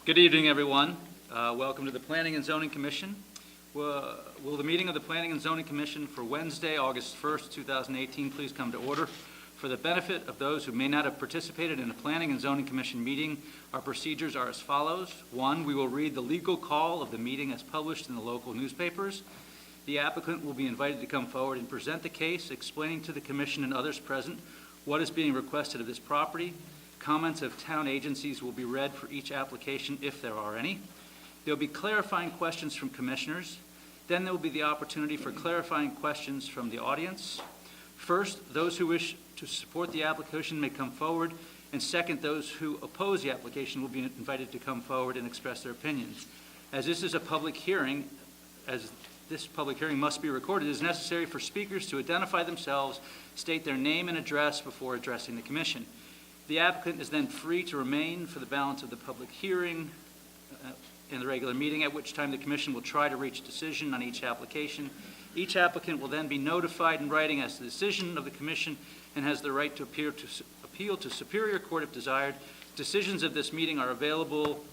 Good evening, everyone. Welcome to the Planning and Zoning Commission. Will the meeting of the Planning and Zoning Commission for Wednesday, August 1st, 2018, please come to order? For the benefit of those who may not have participated in a Planning and Zoning Commission meeting, our procedures are as follows. 1, we will read the legal call of the meeting as published in the local newspapers. The applicant will be invited to come forward and present the case, explaining to the Commission and others present what is being requested of this property. Comments of town agencies will be read for each application if there are any. There will be clarifying questions from commissioners. Then there will be the opportunity for clarifying questions from the audience. First, those who wish to support the application may come forward, and second, those who oppose the application will be invited to come forward and express their opinions. As this is a public hearing, as this public hearing must be recorded, it is necessary for speakers to identify themselves, state their name and address before addressing the commission. The applicant is then free to remain for the balance of the public hearing in the regular meeting, at which time the commission will try to reach a decision on each application. Each applicant will then be notified in writing as to the decision of the commission and has the right to appeal to Superior Court if desired. Decisions of this meeting are available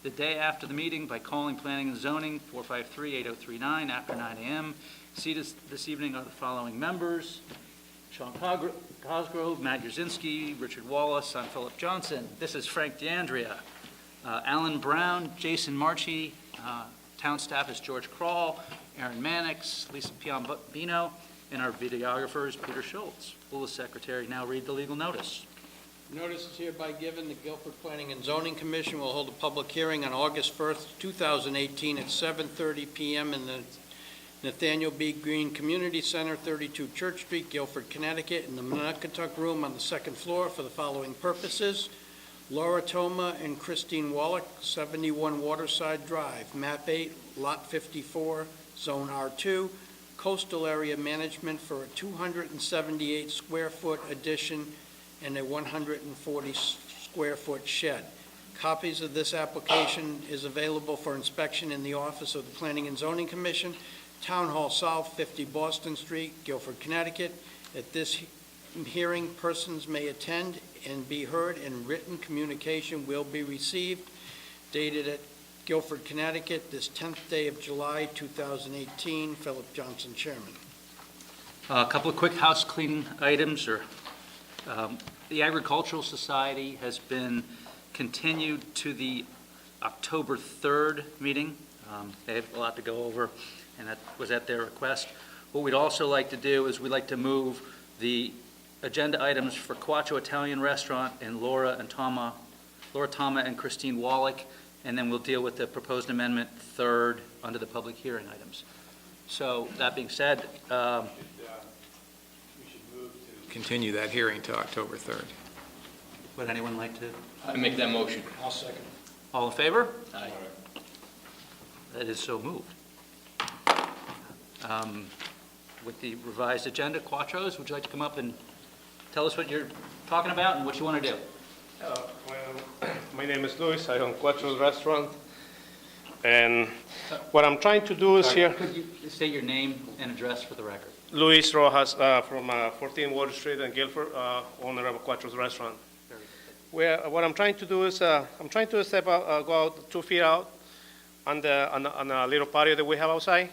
the day after the meeting by calling Planning and Zoning 453-8039 after 9 a.m. Seated this evening are the following members: Sean Cosgrove, Matt Yerzinski, Richard Wallace. I'm Philip Johnson. This is Frank D'Andrea. Alan Brown, Jason Marchi. Town staff is George Kral, Aaron Mannix, Lisa Piombino, and our videographers, Peter Schultz. Will the secretary now read the legal notice? Notice is hereby given. The Guilford Planning and Zoning Commission will hold a public hearing on August 1st, 2018 at 7:30 p.m. in the Nathaniel B. Green Community Center, 32 Church Street, Guilford, Connecticut, in the Montucket Room on the second floor for the following purposes. Laura Toma and Christine Wallach, 71 Waterside Drive, Map 8, Lot 54, Zone R2, Coastal Area Management for a 278 square foot addition and a 140 square foot shed. Copies of this application is available for inspection in the office of the Planning and Zoning Commission, Town Hall South, 50 Boston Street, Guilford, Connecticut. At this hearing, persons may attend and be heard, and written communication will be received. Dated at Guilford, Connecticut, this 10th day of July, 2018. Philip Johnson, Chairman. A couple of quick house cleaning items. The Agricultural Society has been continued to the October 3rd meeting. They have a lot to go over, and that was at their request. What we'd also like to do is we'd like to move the agenda items for Quattro Italian Restaurant and Laura Toma and Christine Wallach, and then we'll deal with the proposed amendment third under the public hearing items. So that being said, we should move to continue that hearing to October 3rd. would anyone like to? I make that motion. I'll second. All in favor? Aye. That is so moved. With the revised agenda, Quattros, would you like to come up and tell us what you're talking about and what you want to do? My name is Luis. I own Quattro's Restaurant. And what I'm trying to do is here. Could you state your name and address for the record? Luis Rojas from 14 Water Street in Guilford, owner of Quattro's Restaurant. What I'm trying to do is I'm trying to go out 2 feet out on a little patio that we have outside.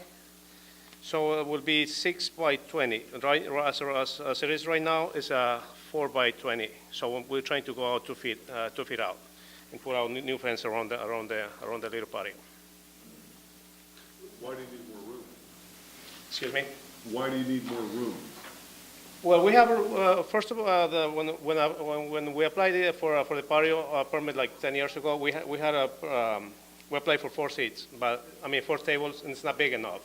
So it will be 6 by 20. Right, as it is right now, it's 4 by 20. So we're trying to go out 2 feet out, and put our new fence around the little patio. Why do you need more room? Excuse me. Why do you need more room? Well, we have first of all, when we applied for the patio permit like 10 years ago, we applied for 4 seats, but 4 tables, and it's not big enough.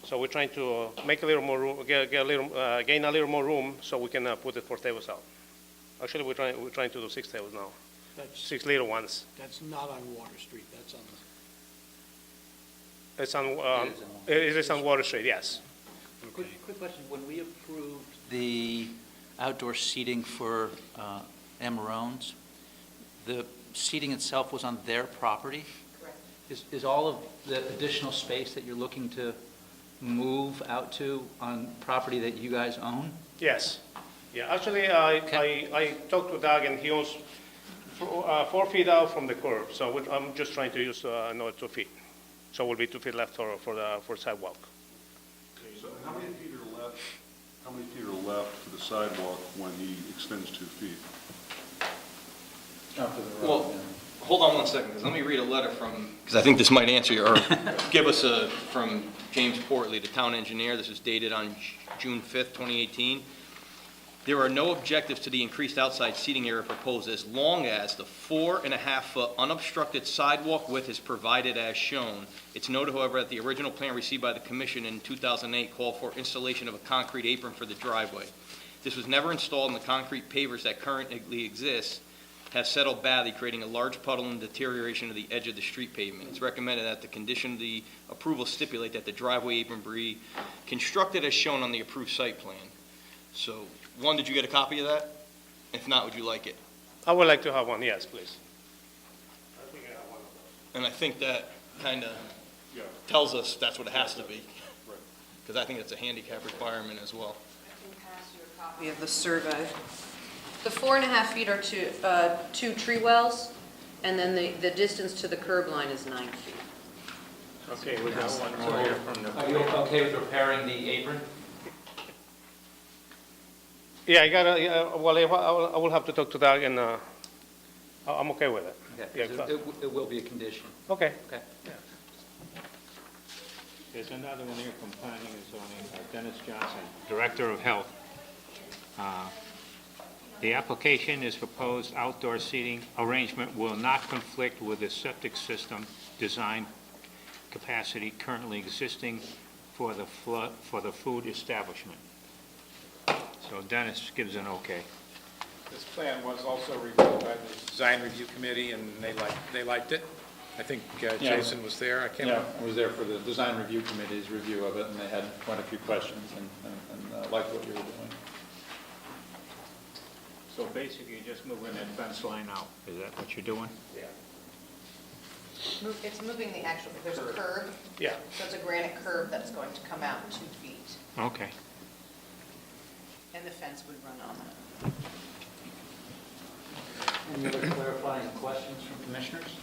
So we're trying to make a little more room, gain a little more room, so we can put the 4 tables out. Actually, we're trying to do 6 tables now, That's 6 little ones. that's not on Water Street. That's on It's on. It It is on Water Street. Yes. Quick question. When we approved the outdoor seating for Amarones, the seating itself was on their property? Correct. Is all of the additional space that you're looking to move out to on property that you guys own? Yes. Yeah. Actually, Okay. I talked to Doug, and he owns 4 feet out from the curb, so I'm just trying to use another 2 feet. So will be 2 feet left for sidewalk. So how many feet are left, for the sidewalk when he extends 2 feet? Well, hold on one second, because let me read a letter from, because I think this might answer your, or give us from James Portley, the town engineer. This is dated on June 5th, 2018. There are no objectives to the increased outside seating area proposed as long as the 4.5-foot unobstructed sidewalk width is provided as shown. It's noted, however, that the original plan received by the commission in 2008 called for installation of a concrete apron for the driveway. This was never installed, and the concrete pavers that currently exist have settled badly, creating a large puddle and deterioration of the edge of the street pavement. It's recommended that the condition of the approval stipulate that the driveway apron be constructed as shown on the approved site plan. So, one, did you get a copy of that? If not, would you like it? I would like to have one, yes, please. I think I have one of those. And I think that kind of Yeah. tells us that's what it has to be. Right. Because I think it's a handicap requirement as well. I can pass you a copy of the survey. The 4.5 feet are two tree wells, and then the distance to the curb line is 9 feet. Okay, we got one more here from the... Are you okay with repairing the apron? Yeah, well, I will have to talk to Doug, and I'm okay with it. Okay, Yeah, it will be a condition. Okay. Okay. There's another one here from Planning and Zoning, Dennis Johnson, Director of Health. The application is proposed outdoor seating arrangement will not conflict with the septic system design capacity currently existing for the food establishment. So Dennis gives an okay. This plan was also reviewed by the Design Review Committee, and they liked it. I think Jason was there. I can't Yeah, remember. I was there for the Design Review Committee's review of it, and they had quite a few questions and liked what you were doing. So basically, you're just moving that fence line out. Is that what you're doing? It's moving the actual, there's a curb, Yeah. so it's a granite curb that's going to come out 2 feet, Okay. and the fence would run on that. Any other clarifying questions from commissioners?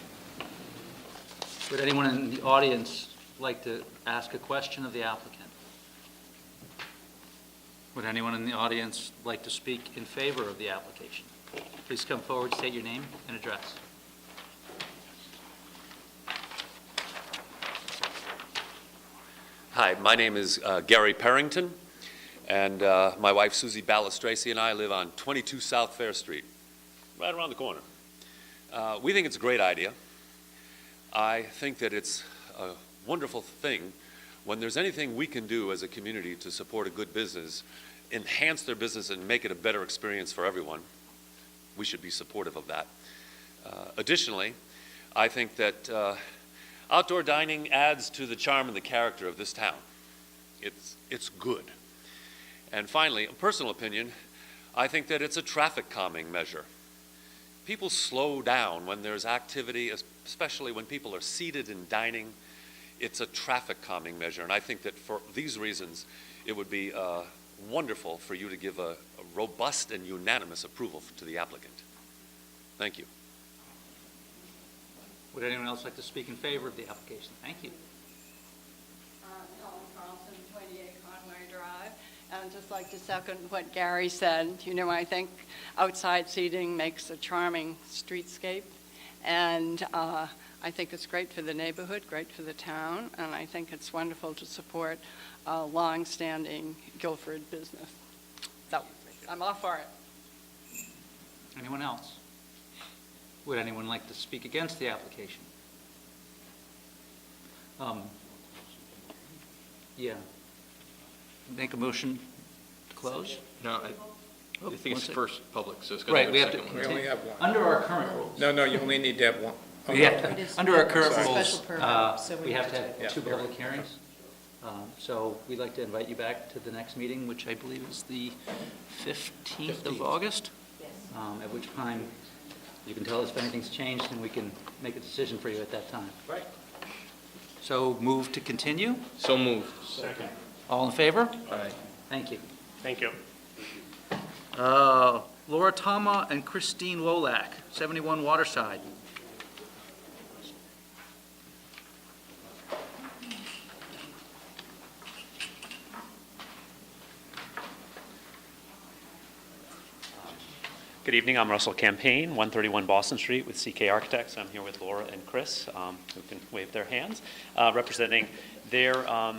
Would anyone in the audience like to ask a question of the applicant? Would anyone in the audience like to speak in favor of the application? Please come forward, state your name and address. Hi, my name is Gary Perrington, and my wife Susie Balistraci and I live on 22 South Fair Street, right around the corner. We think it's a great idea. I think that it's a wonderful thing when there's anything we can do as a community to support a good business, enhance their business and make it a better experience for everyone. We should be supportive of that. Additionally, I think that outdoor dining adds to the charm and the character of this town. It's good. And finally, a personal opinion, I think that it's a traffic calming measure. People slow down when there's activity, especially when people are seated and dining. It's a traffic calming measure, and I think that for these reasons, it would be wonderful for you to give a robust and unanimous approval to the applicant. Thank you. Would anyone else like to speak in favor of the application? Thank you. Helen Carlson, 28 Conway Drive. And I'd just like to second what Gary said. You know, I think outside seating makes a charming streetscape. And I think it's great for the neighborhood, great for the town, and I think it's wonderful to support a long-standing Guilford business. So I'm all for it. Anyone else? Would anyone like to speak against the application? Yeah. Make a motion to close? No, I think it's first public, so it's got to Right, be we a have to second one. We only have one. Under our current rules. No, you only need to have one. Oh, no. Yeah, It is- under our current it's a rules, special permit, so we have to have Yeah. two public hearings. So we'd like to invite you back to the next meeting, which I believe is the 15th of August, at which time you can tell us if anything's changed, and we can make a decision for you at that time. Right. So move to continue. So moved. Second. All in favor? Aye. Thank you. Thank you. Laura Tama and Christine Wolak, 71 Waterside. Good evening, I'm Russell Campaign, 131 Boston Street with CK Architects. I'm here with Laura and Chris, who can wave their hands, representing their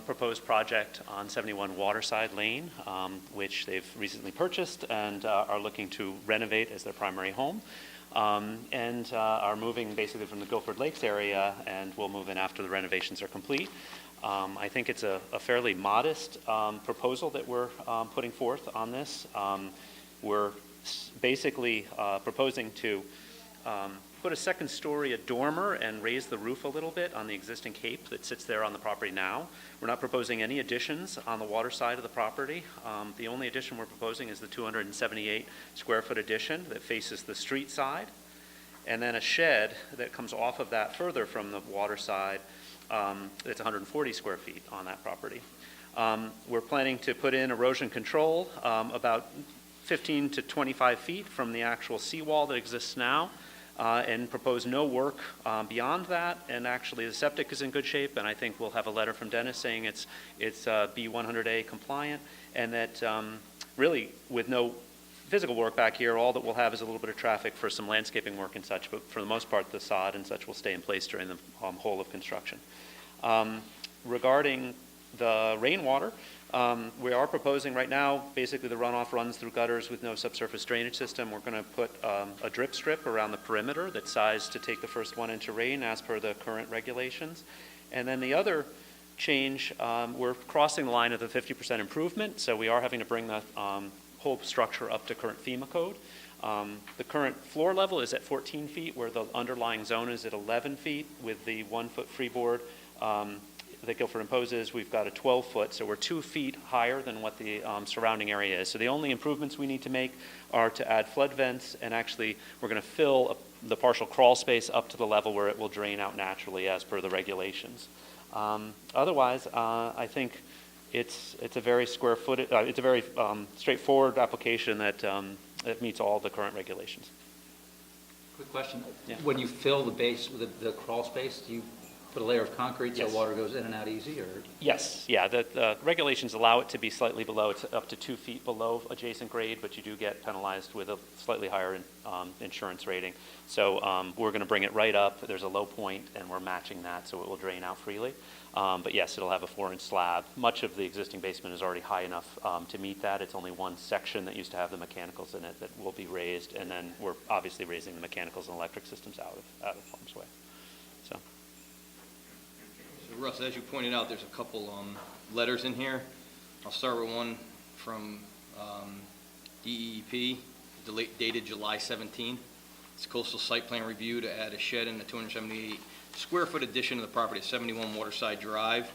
proposed project on 71 Waterside Lane, which they've recently purchased and are looking to renovate as their primary home, and are moving basically from the Guilford Lakes area and will move in after the renovations are complete. I think it's a fairly modest proposal that we're putting forth on this. We're basically proposing to put a second story, a dormer, and raise the roof a little bit on the existing cape that sits there on the property now. We're not proposing any additions on the water side of the property. The only addition we're proposing is the 278 square foot addition that faces the street side, and then a shed that comes off of that further from the water side that's 140 square feet on that property. We're planning to put in erosion control about 15 to 25 feet from the actual seawall that exists now, and propose no work beyond that. And actually, the septic is in good shape, and I think we'll have a letter from Dennis saying it's B100A compliant, and that really, with no physical work back here, all that we'll have is a little bit of traffic for some landscaping work and such, but for the most part, the sod and such will stay in place during the whole of construction. Regarding the rainwater, we are proposing right now, basically the runoff runs through gutters with no subsurface drainage system. We're going to put a drip strip around the perimeter that's sized to take the first 1 inch of rain as per the current regulations. And then the other change, we're crossing the line of the 50% improvement, so we are having to bring the whole structure up to current FEMA code. The current floor level is at 14 feet, where the underlying zone is at 11 feet with the 1 foot freeboard that Guilford imposes. We've got a 12 foot, so we're 2 feet higher than what the surrounding area is. So the only improvements we need to make are to add flood vents, and actually we're going to fill the partial crawl space up to the level where it will drain out naturally as per the regulations. Otherwise, I think it's a very it's a very straightforward application that meets all the current regulations. Quick question. Yeah. When you fill the base with the crawl space, do you put a layer of concrete so Yes. water goes in and out easy, or? Yes, yeah, the regulations allow it to be slightly below, it's up to 2 feet below adjacent grade, but you do get penalized with a slightly higher insurance rating. So we're going to bring it right up, there's a low point, and we're matching that so it will drain out freely. But yes, it'll have a 4-inch slab. Much of the existing basement is already high enough to meet that. It's only one section that used to have the mechanicals in it that will be raised, and then we're obviously raising the mechanicals and electric systems out of harm's way. So. So Russ, as you pointed out, there's a couple letters in here. I'll start with one from DEP, dated July 17. It's coastal site plan review to add a shed in the 278 square foot addition to the property at 71 Waterside Drive.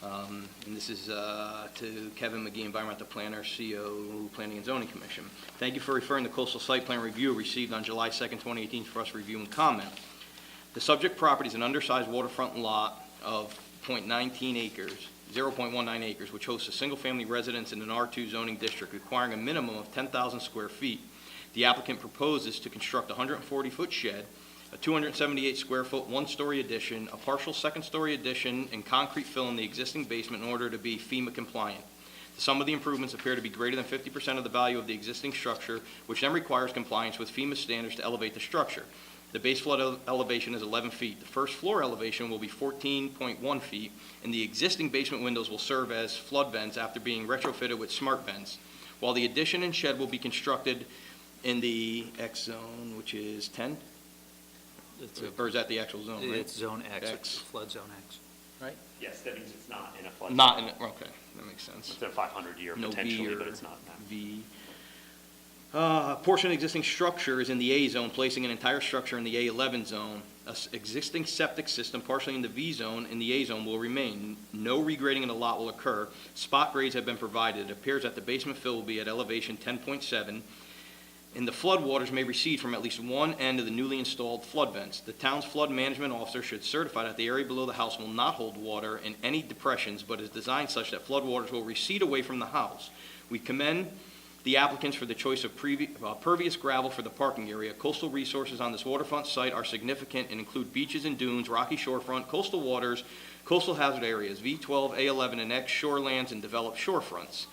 And this is to Kevin McGee, environmental planner, CO, Planning and Zoning Commission. Thank you for referring to coastal site plan review received on July 2nd, 2018 for us to review and comment. The subject property is an undersized waterfront lot of 0.19 acres, 0.19 acres, which hosts a single-family residence in an R2 zoning district requiring a minimum of 10,000 square feet. The applicant proposes to construct a 140-foot shed, a 278 square foot one-story addition, a partial second-story addition, and concrete fill in the existing basement in order to be FEMA compliant. The sum of the improvements appear to be greater than 50% of the value of the existing structure, which then requires compliance with FEMA standards to elevate the structure. The base flood elevation is 11 feet. The first floor elevation will be 14.1 feet, and the existing basement windows will serve as flood vents after being retrofitted with smart vents. While the addition and shed will be constructed in the X zone, which is 10? Or is that the actual zone, right? It's zone X, X. flood zone X, right? Yes, that means it's not in a flood. Not in, okay, that makes sense. It's a 500-year No potentially, V or but it's not in that. V. Portion of existing structure is in the A zone, placing an entire structure in the A11 zone. Existing septic system partially in the V zone in the A zone will remain. No regrading in the lot will occur. Spot grades have been provided. It appears that the basement fill will be at elevation 10.7. And the flood waters may recede from at least one end of the newly installed flood vents. The town's flood management officer should certify that the area below the house will not hold water in any depressions, but is designed such that flood waters will recede away from the house. We commend the applicants for the choice of pervious gravel for the parking area. Coastal resources on this waterfront site are significant and include beaches and dunes, rocky shorefront, coastal waters, coastal hazard areas, V12, A11, and X shorelands, and developed shorefronts.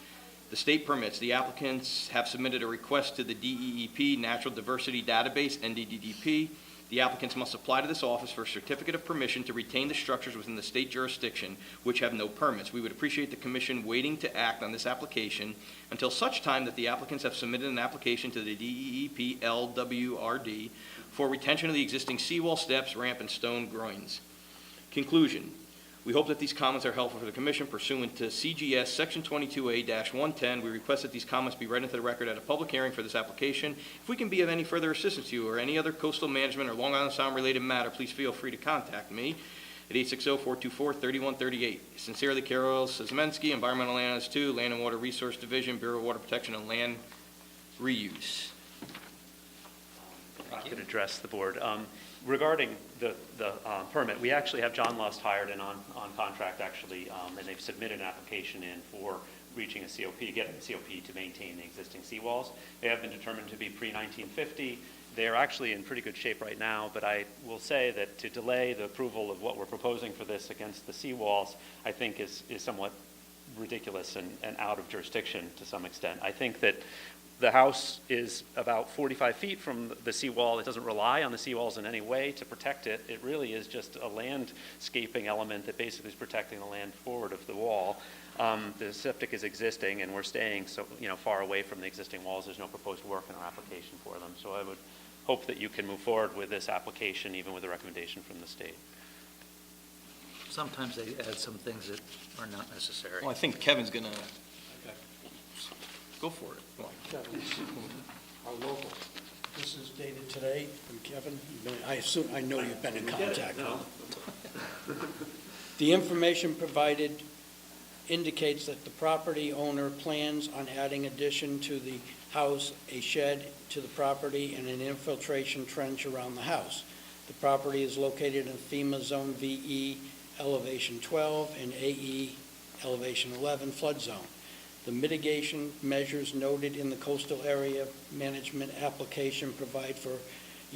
The state permits. The applicants have submitted a request to the DEEP Natural Diversity Database, NDDDP. The applicants must apply to this office for a certificate of permission to retain the structures within the state jurisdiction which have no permits. We would appreciate the commission waiting to act on this application until such time that the applicants have submitted an application to the DEEP LWRD for retention of the existing seawall steps, ramp, and stone groins. Conclusion. We hope that these comments are helpful for the commission pursuant to CGS Section 22A-110. We request that these comments be read into the record at a public hearing for this application. If we can be of any further assistance to you or any other coastal management or Long Island Sound related matter, please feel free to contact me at 860-424-3138. Sincerely, Carol Szymanski, Environmental Analyst 2, Land and Water Resource Division, Bureau of Water Protection and Land Reuse. I could address the board. Regarding the permit, we actually have John Lust hired and on contract actually, and they've submitted an application in for reaching a COP, getting a COP to maintain the existing seawalls. They have been determined to be pre-1950. They're actually in pretty good shape right now, but I will say that to delay the approval of what we're proposing for this against the seawalls, I think is somewhat ridiculous and out of jurisdiction to some extent. I think that the house is about 45 feet from the seawall. It doesn't rely on the seawalls in any way to protect it. It really is just a landscaping element that basically is protecting the land forward of the wall. The septic is existing, and we're staying far away from the existing walls. There's no proposed work in our application for them. So I would hope that you can move forward with this application, even with a recommendation from the state. Sometimes they add some things that are not necessary. Well, I think Kevin's going to go for it. Our local. This is dated today from Kevin. I know you've been in contact with him. The information provided indicates that the property owner plans on adding addition to the house, a shed to the property, and an infiltration trench around the house. The property is located in FEMA Zone VE Elevation 12 and AE Elevation 11 flood zone. The mitigation measures noted in the coastal area management application provide for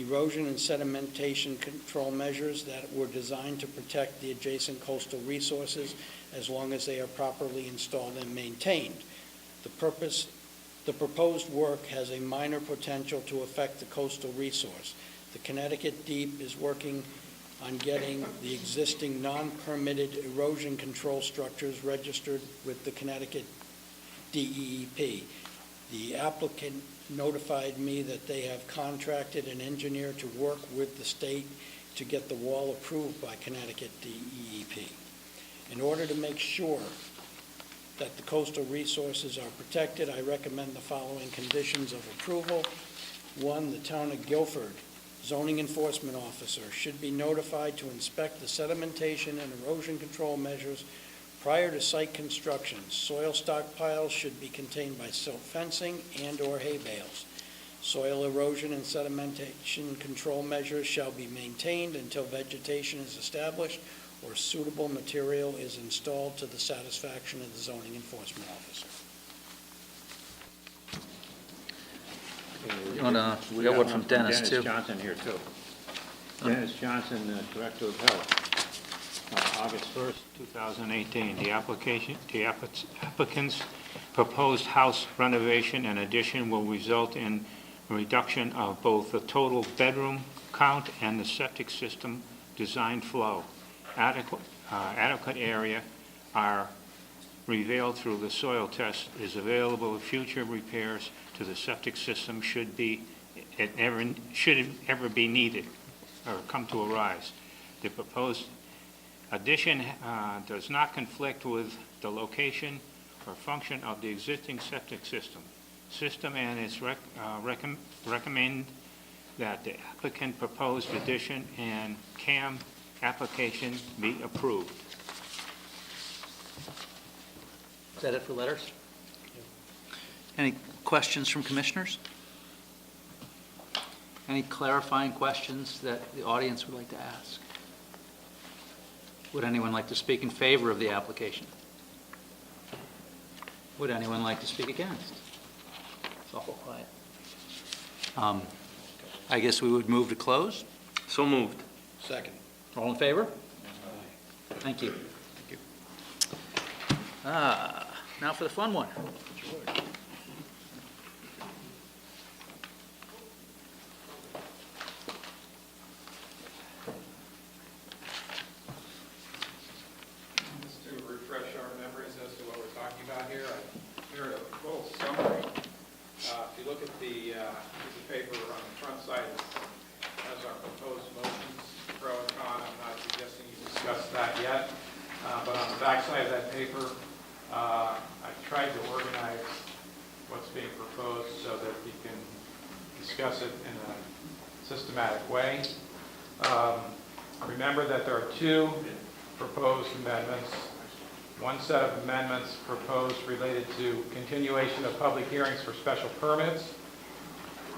erosion and sedimentation control measures that were designed to protect the adjacent coastal resources as long as they are properly installed and maintained. The proposed work has a minor potential to affect the coastal resource. The Connecticut Deep is working on getting the existing non-permitted erosion control structures registered with the Connecticut DEEP. The applicant notified me that they have contracted an engineer to work with the state to get the wall approved by Connecticut DEEP. In order to make sure that the coastal resources are protected, I recommend the following conditions of approval. 1, the town of Guilford zoning enforcement officer should be notified to inspect the sedimentation and erosion control measures prior to site construction. Soil stockpiles should be contained by silt fencing and/or hay bales. Soil erosion and sedimentation control measures shall be maintained until vegetation is established or suitable material is installed to the satisfaction of the zoning enforcement officer. We got one from Dennis, too. Dennis Johnson here, too. Dennis Johnson, Director of Health. August 1st, 2018, the applicant's proposed house renovation and addition will result in a reduction of both the total bedroom count and the septic system design flow. Adequate area are revealed through the soil test is available if future repairs to the septic system should ever be needed or come to arise. The proposed addition does not conflict with the location or function of the existing septic system and it's recommend that the applicant proposed addition and CAM application be approved. Is that it for letters? Any questions from commissioners? Any clarifying questions that the audience would like to ask? Would anyone like to speak in favor of the application? Would anyone like to speak against? It's awful quiet. I guess we would move to close. So moved. Second. All in favor? Thank you. Now for the fun one. Just to refresh our memories as to what we're talking about here, I prepared a little summary. If you look at the piece of paper on the front side, it has our proposed motions, pro and con. I'm not suggesting you discuss that yet, but on the back side of that paper, I've tried to organize what's being proposed so that we can discuss it in a systematic way. Remember that there are two proposed amendments. One set of amendments proposed related to continuation of public hearings for special permits,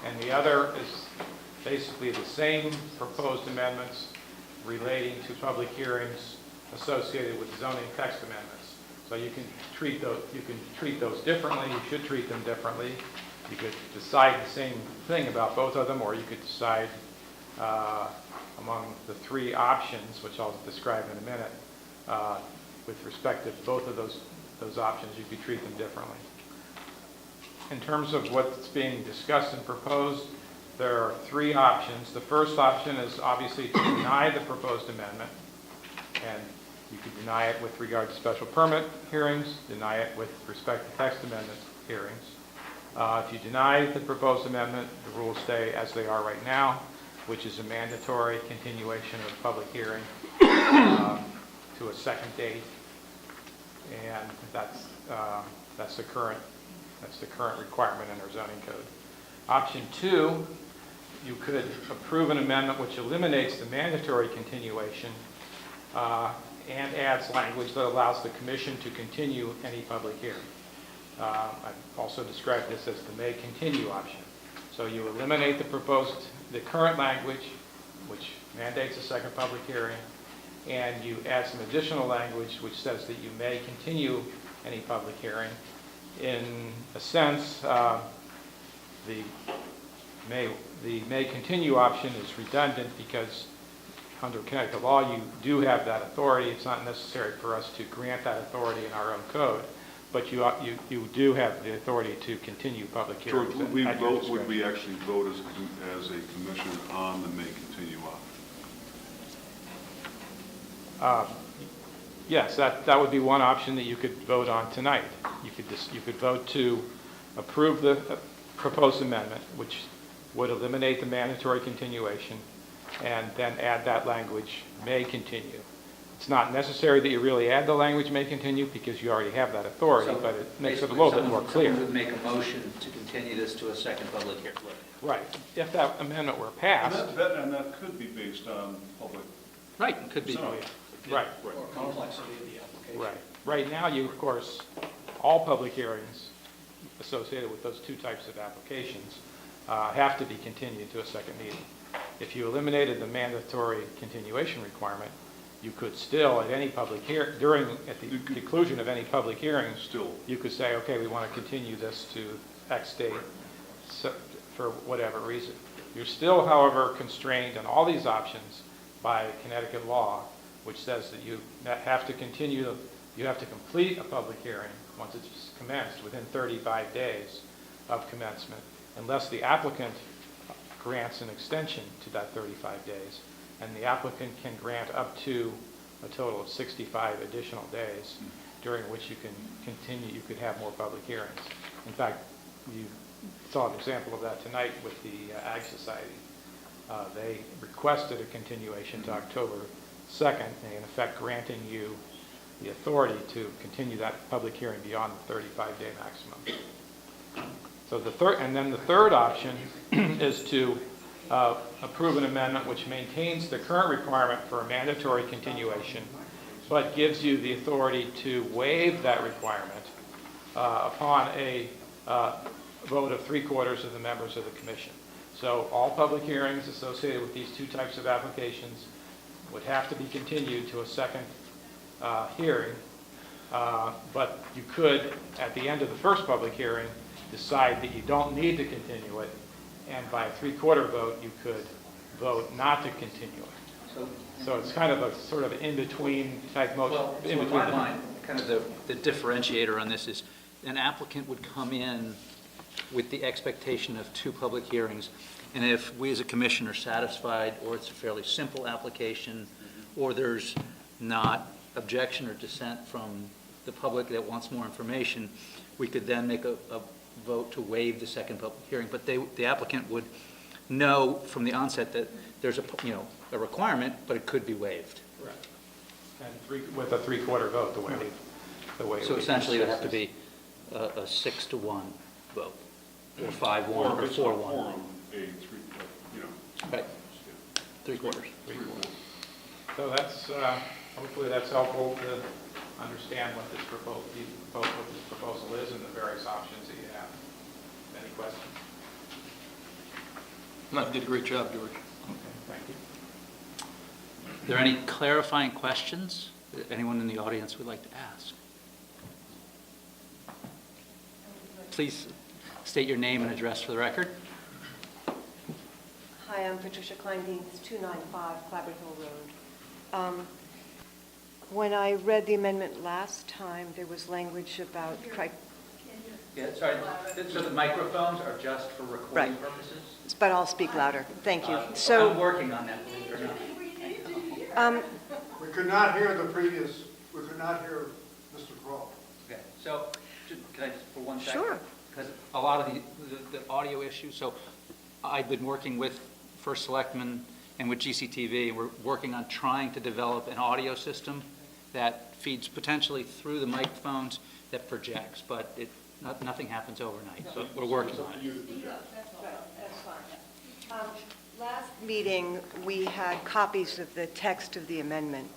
and the other is basically the same proposed amendments relating to public hearings associated with zoning text amendments. So you can treat those differently. You should treat them differently. You could decide the same thing about both of them, or you could decide among the three options, which I'll describe in a minute. With respect to both of those options, you could treat them differently. In terms of what's being discussed and proposed, there are three options. The first option is obviously to deny the proposed amendment, and you could deny it with regard to special permit hearings, deny it with respect to text amendment hearings. If you deny the proposed amendment, the rules stay as they are right now, which is a mandatory continuation of public hearing to a second date, and that's the current requirement in our zoning code. Option two, you could approve an amendment which eliminates the mandatory continuation and adds language that allows the commission to continue any public hearing. I've also described this as the may continue option. So you eliminate the current language, which mandates a second public hearing, and you add some additional language which says that you may continue any public hearing. In a sense, the may continue option is redundant because under Connecticut law, you do have that authority. It's not necessary for us to grant that authority in our own code, but you do have the authority to continue public hearings. George, would we actually vote as a commission on the may continue option? Yes, that would be one option that you could vote on tonight. You could vote to approve the proposed amendment, which would eliminate the mandatory continuation, and then add that language, may continue. It's not necessary that you really add the language may continue because you already have that authority, but it makes it a little bit more clear. Someone would make a motion to continue this to a second public hearing. Right. If that amendment were passed. And that could be based on public. Right, it could be. Right. Or complexity of the application. Right. Right now, of course, all public hearings associated with those two types of applications have to be continued to a second meeting. If you eliminated the mandatory continuation requirement, you could still, at any public hearing, at the conclusion of any public hearing, you could say, okay, we want to continue this to X date for whatever reason. You're still, however, constrained on all these options by Connecticut law, which says that you have to complete a public hearing once it's commenced within 35 days of commencement, unless the applicant grants an extension to that 35 days. And the applicant can grant up to a total of 65 additional days during which you can continue, you could have more public hearings. In fact, you saw an example of that tonight with the Ag Society. They requested a continuation to October 2nd, and in effect granting you the authority to continue that public hearing beyond the 35-day maximum. So the third option is to approve an amendment which maintains the current requirement for a mandatory continuation, but gives you the authority to waive that requirement upon a vote of 3/4 of the members of the commission. So all public hearings associated with these two types of applications would have to be continued to a second hearing, but you could, at the end of the first public hearing, decide that you don't need to continue it, and by a three-quarter vote, you could vote not to continue it. So it's kind of a sort of in-between type motion. Well, so in my mind, kind of the differentiator on this is an applicant would come in with the expectation of 2 public hearings, and if we as a commission are satisfied, or it's a fairly simple application, or there's not objection or dissent from the public that wants more information, we could then make a vote to waive the second public hearing. But the applicant would know from the onset that there's a requirement, but it could be waived. Correct. And with a three-quarter vote, the way. So essentially, it would have to be a 6-to-1 vote, or 5-1, or 4-1. Quorum, Right, three-quarters. So that's, hopefully that's helpful to understand what this proposal is and the various options that you have. Any questions? No, you did a great job, George. Okay, thank you. Are there any clarifying questions that anyone in the audience would like to ask? Please state your name and address for the record. Hi, I'm Patricia Kleindienst, 295 Clabber Hill Road. When I read the amendment last time, there was language about Yeah, sorry, so the microphones are just for recording Right. purposes? but I'll speak louder. Thank you. I'm working on that, believe it or not. We could not hear we could not hear Mr. Kroll. Okay, so, can I just, for 1 second? Sure. Because a lot of the audio issues, so I've been working with First Selectman and with GCTV, and we're working on trying to develop an audio system that feeds potentially through the microphones that projects, but nothing happens overnight, so we're working on it. That's fine. Last meeting, we had copies of the text of the amendment.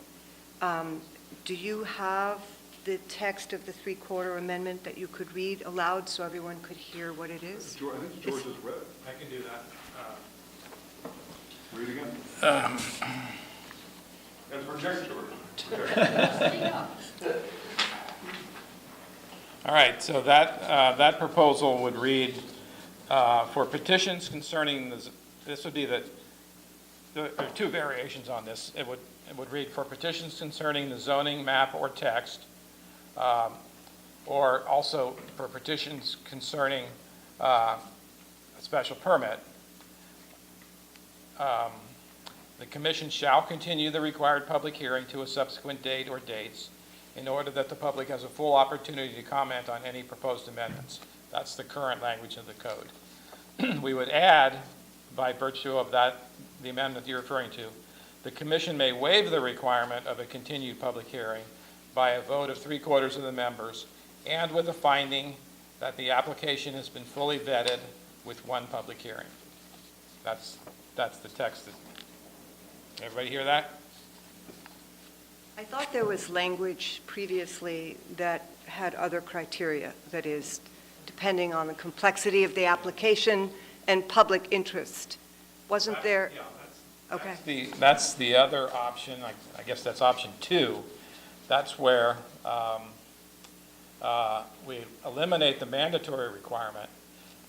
Do you have the text of the three-quarter amendment that you could read aloud so everyone could hear what it is? I think George has read it. I can do that. Read again. And project, George. All right, so that proposal would read, for petitions concerning, this would be there are 2 variations on this. It would read, for petitions concerning the zoning map or text, or also for petitions concerning a special permit, the commission shall continue the required public hearing to a subsequent date or dates in order that the public has a full opportunity to comment on any proposed amendments. That's the current language of the code. We would add, by virtue of the amendment you're referring to, the commission may waive the requirement of a continued public hearing by a vote of 3/4 of the members and with a finding that the application has been fully vetted with 1 public hearing. That's the text. Everybody hear that? I thought there was language previously that had other criteria, that is, depending on the complexity of the application and public interest. Wasn't there? Yeah, Okay. That's the other option. I guess that's option 2. That's where we eliminate the mandatory requirement,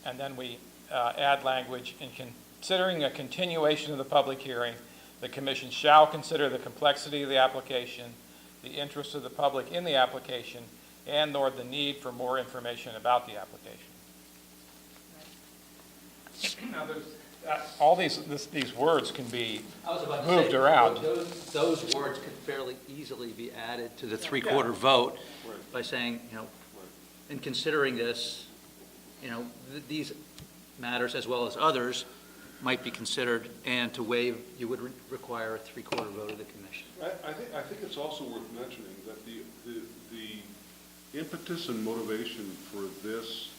and then we add language, in considering a continuation of the public hearing, the commission shall consider the complexity of the application, the interest of the public in the application, and nor the need for more information about the application. Now, all these words can be moved around. Those words could fairly easily be added to the 3/4 vote by saying, in considering this, these matters as well as others might be considered, and to waive, you would require a 3/4 vote of the commission. I think it's also worth mentioning that the impetus and motivation for this,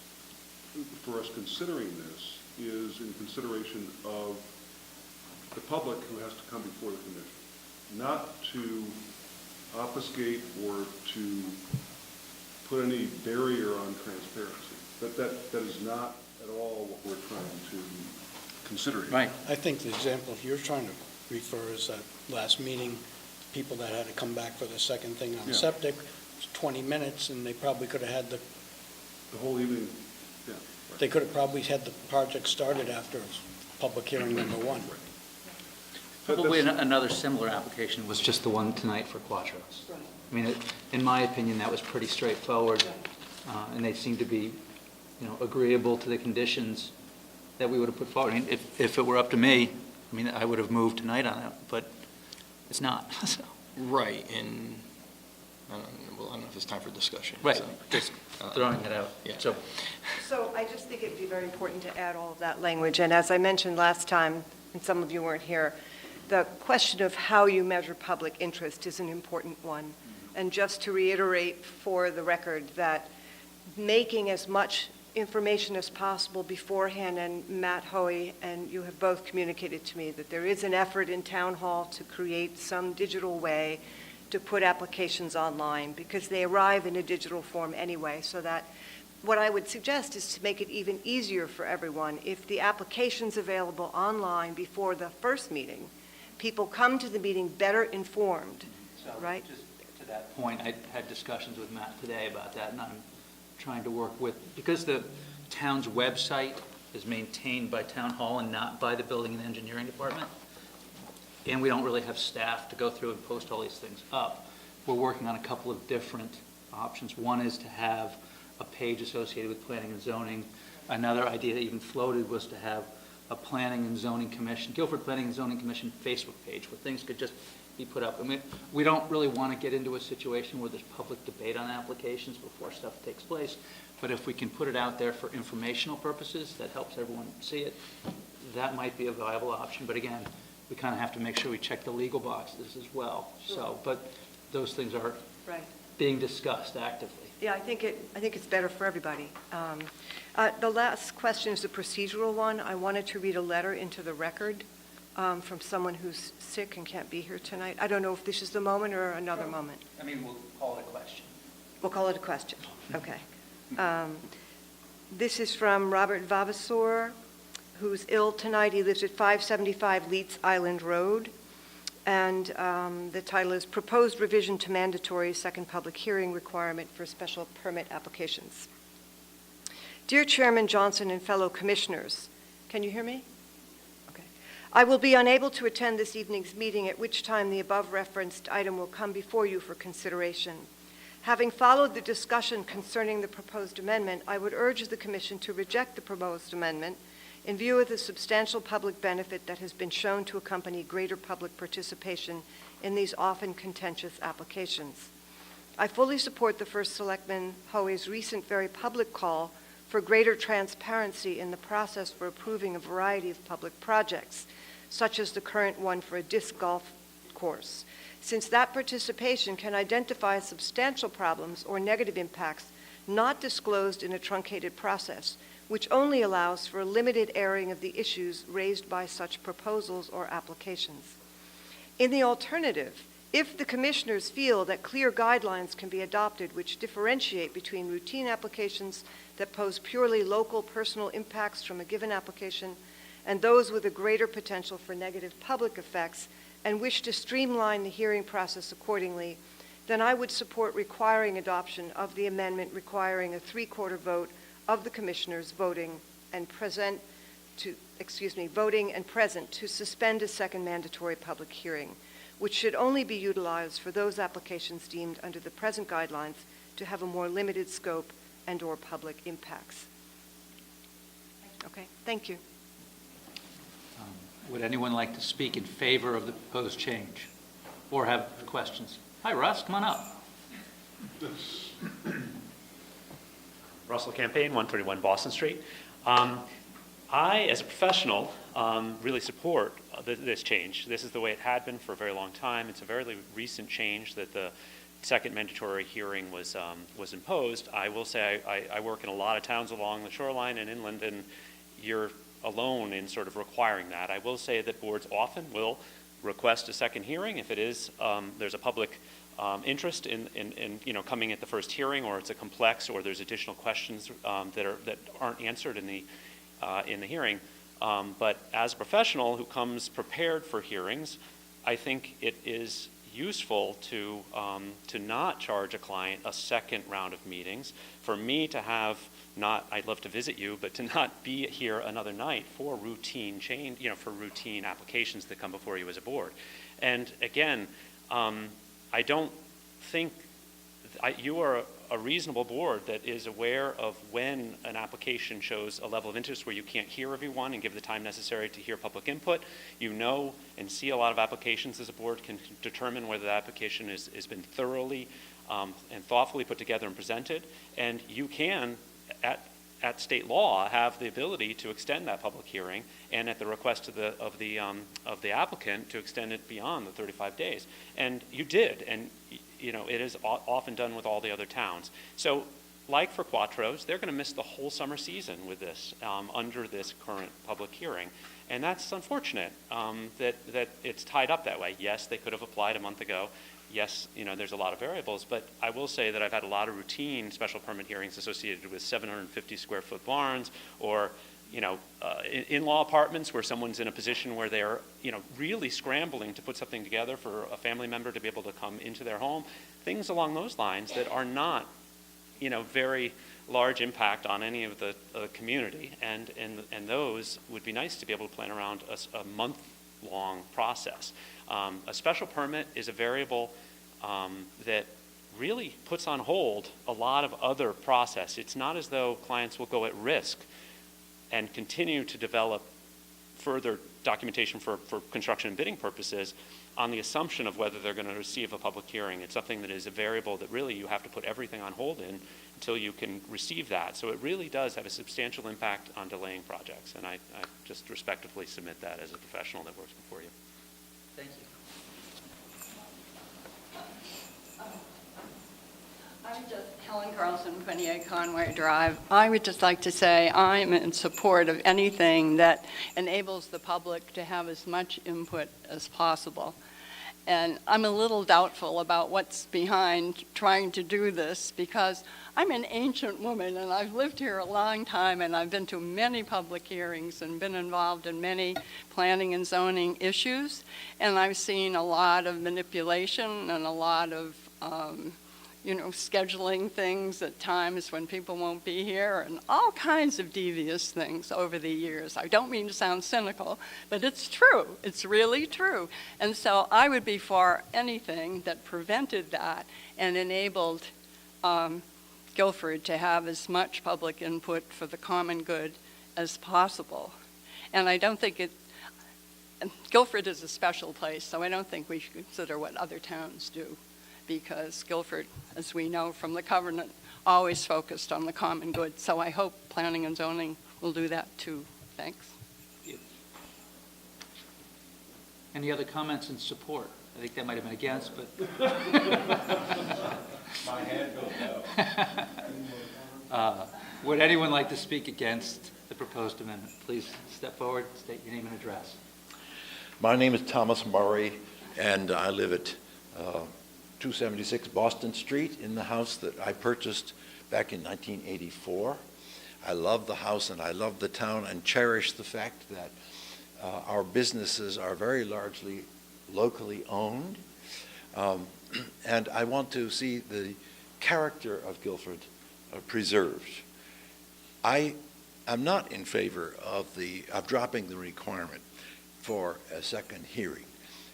for us considering this, is in consideration of the public who has to come before the commission, not to obfuscate or to put any barrier on transparency. That is not at all what we're trying to consider here. Right. I think the example you're trying to refer is that last meeting, people that had to come back for the second thing on septic, it was 20 minutes, and they probably could have had the whole evening, yeah. They could have probably had the project started after public hearing number one. Probably another similar application was just the one tonight for Quattro's. Right. I mean, in my opinion, that was pretty straightforward, and they seemed to be, agreeable to the conditions that we would have put forward. I mean, if it were up to me, I mean, I would have moved tonight on it, but it's not. So. Right, and I don't know if it's time for discussion. Right, so. just throwing it out. Yeah. So, So I just think it'd be very important to add all of that language. And as I mentioned last time, and some of you weren't here, the question of how you measure public interest is an important one. And just to reiterate for the record that making as much information as possible beforehand, and Matt Hoey and you have both communicated to me that there is an effort in Town Hall to create some digital way to put applications online, because they arrive in a digital form anyway, so that what I would suggest is to make it even easier for everyone. If the application's available online before the first meeting, people come to the meeting better informed, so right? just to that point, I had discussions with Matt today about that, and I'm trying to work with, because the town's website is maintained by Town Hall and not by the Building and Engineering Department, and we don't really have staff to go through and post all these things up, we're working on a couple of different options. One is to have a page associated with planning and zoning. Another idea that even floated was to have a Planning and Zoning Commission, Guilford Planning and Zoning Commission Facebook page where things could just be put up. I mean, we don't really want to get into a situation where there's public debate on applications before stuff takes place, but if we can put it out there for informational purposes, that helps everyone see it, that might be a viable option. But again, we kind of have to make sure we check the legal boxes as well. Sure. So, but those things are Right. being discussed actively. Yeah, I think it's better for everybody. The last question is a procedural one. I wanted to read a letter into the record from someone who's sick and can't be here tonight. I don't know if this is the moment or another moment. I mean, we'll call it a question. We'll call it a question. Okay. This is from Robert Vavassor, who's ill tonight. He lives at 575 Leeds Island Road. And the title is Proposed Revision to Mandatory Second Public Hearing Requirement for Special Permit Applications. Dear Chairman Johnson and fellow commissioners, can you hear me? Okay. I will be unable to attend this evening's meeting, at which time the above referenced item will come before you for consideration. Having followed the discussion concerning the proposed amendment, I would urge the Commission to reject the proposed amendment in view of the substantial public benefit that has been shown to accompany greater public participation in these often contentious applications. I fully support the First Selectman Hoey's recent very public call for greater transparency in the process for approving a variety of public projects, such as the current one for a disc golf course, since that participation can identify substantial problems or negative impacts not disclosed in a truncated process, which only allows for a limited airing of the issues raised by such proposals or applications. In the alternative, if the commissioners feel that clear guidelines can be adopted which differentiate between routine applications that pose purely local personal impacts from a given application and those with a greater potential for negative public effects, and wish to streamline the hearing process accordingly, then I would support requiring adoption of the amendment requiring a 3/4 vote of the commissioners voting and present to suspend a second mandatory public hearing, which should only be utilized for those applications deemed under the present guidelines to have a more limited scope and/or public impacts. Okay, thank you. Would anyone like to speak in favor of the proposed change or have questions? Hi, Russ, come on up. Russell Campaign, 131 Boston Street. I, as a professional, really support this change. This is the way it had been for a very long time. It's a very recent change that the second mandatory hearing was imposed. I will say I work in a lot of towns along the shoreline and inland, and you're alone in sort of requiring that. I will say that boards often will request a second hearing if it is there's a public interest in coming at the first hearing, or it's a complex, or there's additional questions that aren't answered in the hearing. But as a professional who comes prepared for hearings, I think it is useful to not charge a client a second round of meetings, for me to have not, I'd love to visit you, but to not be here another night for routine change, for routine applications that come before you as a board. And again, I don't think, you are a reasonable board that is aware of when an application shows a level of interest where you can't hear everyone and give the time necessary to hear public input. You know and see a lot of applications as a board, can determine whether the application has been thoroughly and thoughtfully put together and presented. And you can, at state law, have the ability to extend that public hearing, and at the request of the applicant, to extend it beyond the 35 days. And you did, and it is often done with all the other towns. So, like for Quattro's, they're going to miss the whole summer season with this, under this current public hearing. And that's unfortunate that it's tied up that way. Yes, they could have applied a month ago. Yes, there's a lot of variables, but I will say that I've had a lot of routine special permit hearings associated with 750 square foot barns, or in-law apartments where someone's in a position where they're really scrambling to put something together for a family member to be able to come into their home. Things along those lines that are not very large impact on any of the community, and those would be nice to be able to plan around a month-long process. A special permit is a variable that really puts on hold a lot of other process. It's not as though clients will go at risk and continue to develop further documentation for construction and bidding purposes on the assumption of whether they're going to receive a public hearing. It's something that is a variable that really you have to put everything on hold in until you can receive that. So it really does have a substantial impact on delaying projects, and I just respectfully submit that as a professional that works before you. Thank you. I'm just Helen Carlson, 28 Conway Drive. I would just like to say I'm in support of anything that enables the public to have as much input as possible. And I'm a little doubtful about what's behind trying to do this, because I'm an ancient woman and I've lived here a long time, and I've been to many public hearings and been involved in many planning and zoning issues. And I've seen a lot of manipulation and a lot of scheduling things at times when people won't be here, and all kinds of devious things over the years. I don't mean to sound cynical, but it's true. It's really true. And so I would be for anything that prevented that and enabled Guilford to have as much public input for the common good as possible. And I don't think Guilford is a special place, so I don't think we should consider what other towns do, because Guilford, as we know from the covenant, always focused on the common good. So I hope planning and zoning will do that too. Thanks. Any other comments in support? I think that might have been against, but. My hand goes up. Would anyone like to speak against the proposed amendment? Please step forward, state your name and address. My name is Thomas Murray, and I live at 276 Boston Street in the house that I purchased back in 1984. I love the house and I love the town and cherish the fact that our businesses are very largely locally owned. And I want to see the character of Guilford preserved. I am not in favor of dropping the requirement for a second hearing.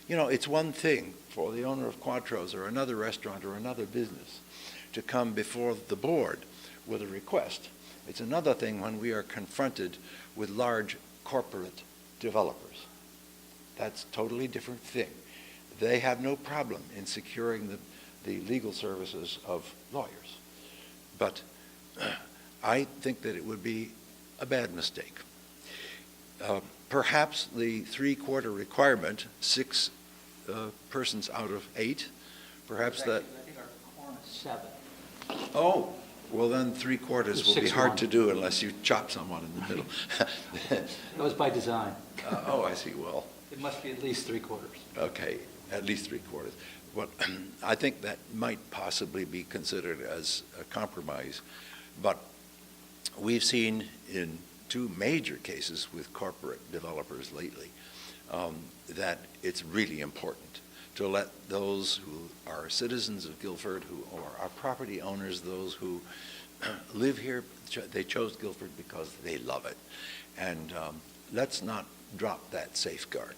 It's one thing for the owner of Quattro's or another restaurant or another business to come before the board with a request. It's another thing when we are confronted with large corporate developers. That's a totally different thing. They have no problem in securing the legal services of lawyers. But I think that it would be a bad mistake. Perhaps the 3/4 requirement, 6 persons out of 8, perhaps that. I think our quorum is 7. Oh, well then 3/4 will be hard to do unless you chop someone in the middle. That was by design. Oh, I see. Well, it must be at least 3/4. Okay, at least 3/4. But I think that might possibly be considered as a compromise. But we've seen in 2 major cases with corporate developers lately that it's really important to let those who are citizens of Guilford, who are property owners, those who live here, they chose Guilford because they love it. And let's not drop that safeguard.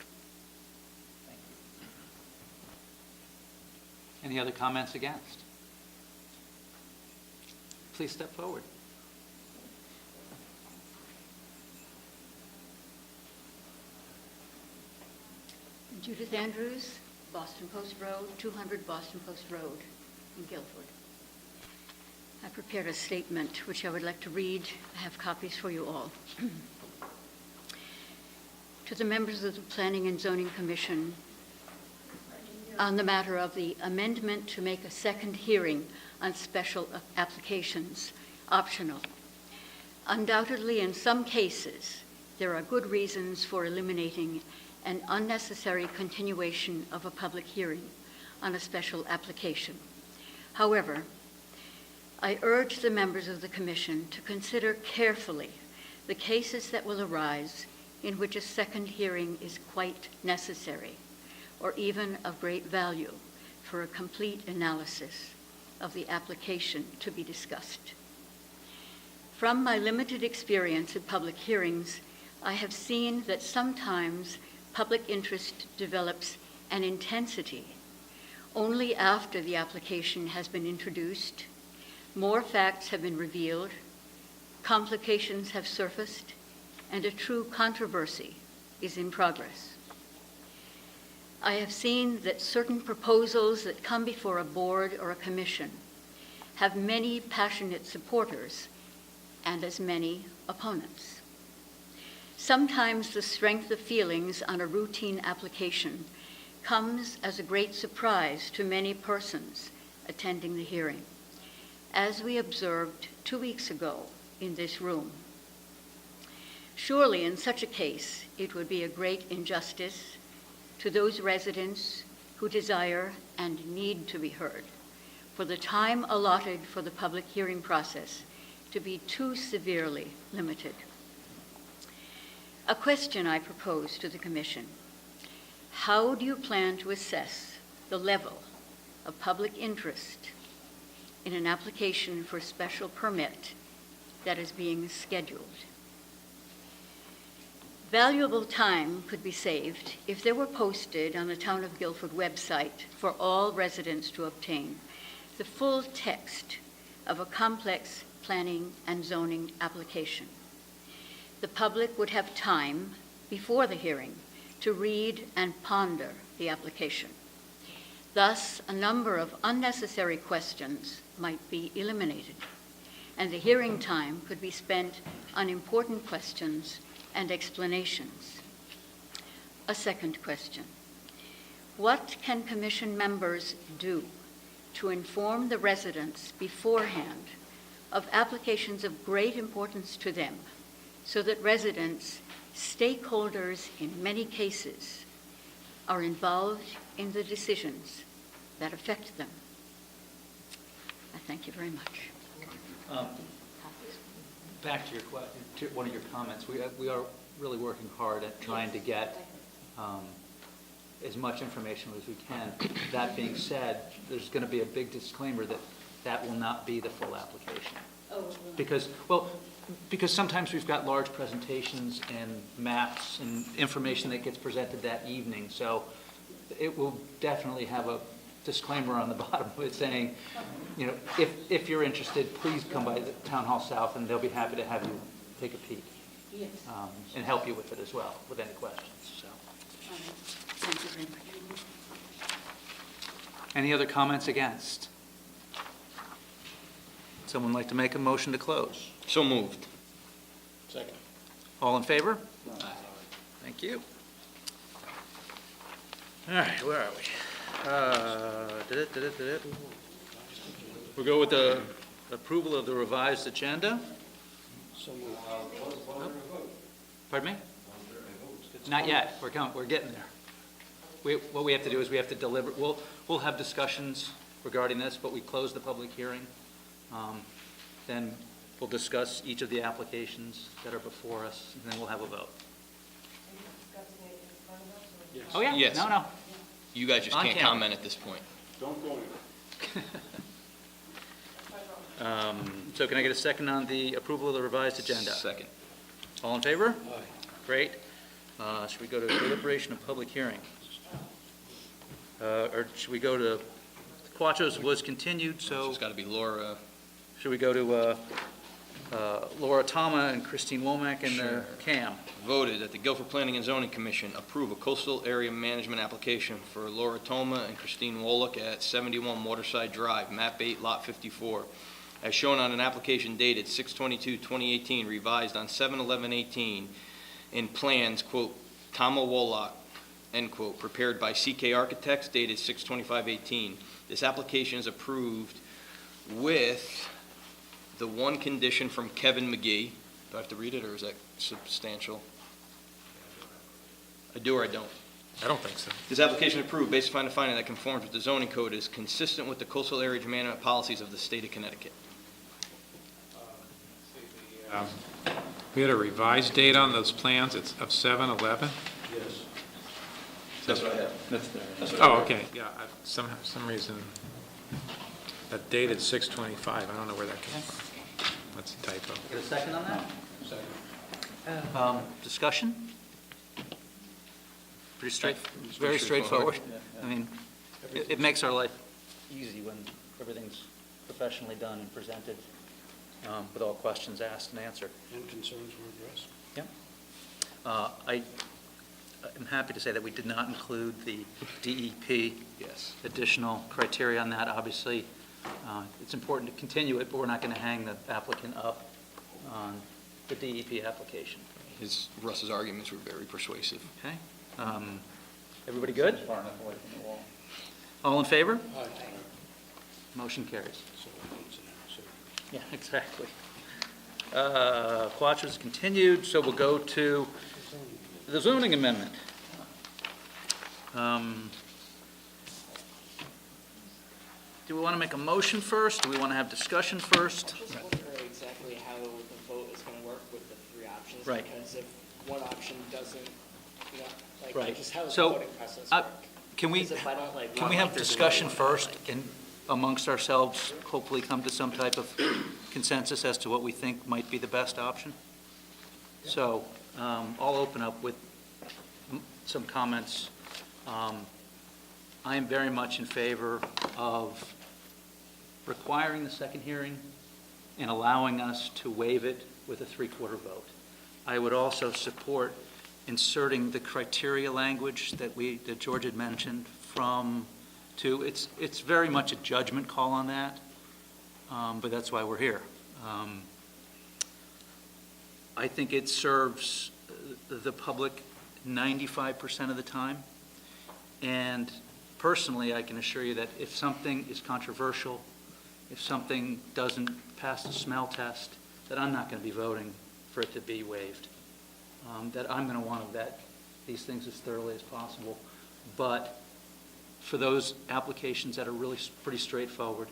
Any other comments against? Please step forward. Judith Andrews, Boston Post Road, 200 Boston Post Road in Guilford. I prepared a statement which I would like to read. I have copies for you all. To the members of the Planning and Zoning Commission on the matter of the amendment to make a second hearing on special applications optional. Undoubtedly, in some cases, there are good reasons for eliminating an unnecessary continuation of a public hearing on a special application. However, I urge the members of the Commission to consider carefully the cases that will arise in which a second hearing is quite necessary, or even of great value for a complete analysis of the application to be discussed. From my limited experience at public hearings, I have seen that sometimes public interest develops an intensity only after the application has been introduced, more facts have been revealed, complications have surfaced, and a true controversy is in progress. I have seen that certain proposals that come before a board or a commission have many passionate supporters and as many opponents. Sometimes the strength of feelings on a routine application comes as a great surprise to many persons attending the hearing, as we observed 2 weeks ago in this room. Surely, in such a case, it would be a great injustice to those residents who desire and need to be heard for the time allotted for the public hearing process to be too severely limited. A question I propose to the Commission: how do you plan to assess the level of public interest in an application for special permit that is being scheduled? Valuable time could be saved if there were posted on the Town of Guilford website for all residents to obtain the full text of a complex planning and zoning application. The public would have time before the hearing to read and ponder the application. Thus, a number of unnecessary questions might be eliminated, and the hearing time could be spent on important questions and explanations. A second question: what can Commission members do to inform the residents beforehand of applications of great importance to them, so that residents, stakeholders in many cases, are involved in the decisions that affect them? I thank you very much. Back to your question, to one of your comments, we are really working hard at trying to get as much information as we can. That being said, there's going to be a big disclaimer that that will not be the full application. Because sometimes we've got large presentations and maps and information that gets presented that evening, so it will definitely have a disclaimer on the bottom of it saying, you know, if you're interested, please come by the Town Hall South and they'll be happy to have you take a peek. Yes. And help you with it as well, with any questions. So, Thank you very much. any other comments against? Someone like to make a motion to close? So moved. Second. All in favor? Thank you. All right, where are we? We'll go with the approval of the revised agenda. Pardon me? Not yet. We're getting there. What we have to do is we have to deliver. We'll have discussions regarding this, but we close the public hearing. Then we'll discuss each of the applications that are before us, and then we'll have a vote. Oh, yeah? Yes. No. You guys just On can't camera. comment at this point. Don't go anywhere. So can I get a second on the approval of the revised agenda? Second. All in favor? Aye. Great. Should we go to deliberation of public hearing? Or should we go to, Quattro's was continued, so It's got to be Laura. should we go to Laura Tama and Christine Womack and Sure. CAM? Voted that the Guilford Planning and Zoning Commission approve a coastal area management application for Laura Toma and Christine Woloch at 71 Waterside Drive, map 8, lot 54, as shown on an application dated 6/22/2018, revised on 7/11/18, in plans, quote, Tama Woloch, end quote, prepared by CK Architects dated 6/25/18. This application is approved with the one condition from Kevin McGee. Do I have to read it, or is that substantial? I do or I don't? I don't think so. This application approved based upon the finding that conforms with the zoning code is consistent with the coastal area management policies of the state of Connecticut. We had a revised date on those plans, it's of 7/11? Yes. That's what I have. That's there. That's what I Oh, have. okay, yeah, some reason, that dated 6/25, I don't know where that came from. That's a typo. Get a second on that? Discussion? Pretty very straightforward. I mean, it makes our life easy when everything's professionally done and presented, with all questions asked and answered. And concerns were addressed. Yep. I'm happy to say that we did not include the DEP Yes. additional criteria on that. Obviously, it's important to continue it, but we're not going to hang the applicant up on the DEP application. Russ's arguments were very persuasive. Okay? Everybody good? Far enough away from the wall. All in favor? Aye. Motion carries. So it needs an answer. Yeah, exactly. Quattro's continued, so we'll go to the zoning amendment. Do we want to make a motion first? Do we want to have discussion first? Just wonder exactly how the vote is going to work with the three options. Right. Because if one option doesn't, you know, like, Right. just how does the So, voting process uh, work? Can we, Because if I don't like can one, we like, have there's discussion another one I first like. and amongst ourselves, hopefully come to some type of consensus as to what we think might be the best option? So I'll open up with some comments. I am very much in favor of requiring the second hearing and allowing us to waive it with a three-quarter vote. I would also support inserting the criteria language that George had mentioned it's very much a judgment call on that, but that's why we're here. I think it serves the public 95% of the time, and personally, I can assure you that if something is controversial, if something doesn't pass the smell test, that I'm not going to be voting for it to be waived. That I'm going to want to vet these things as thoroughly as possible. But for those applications that are really pretty straightforward,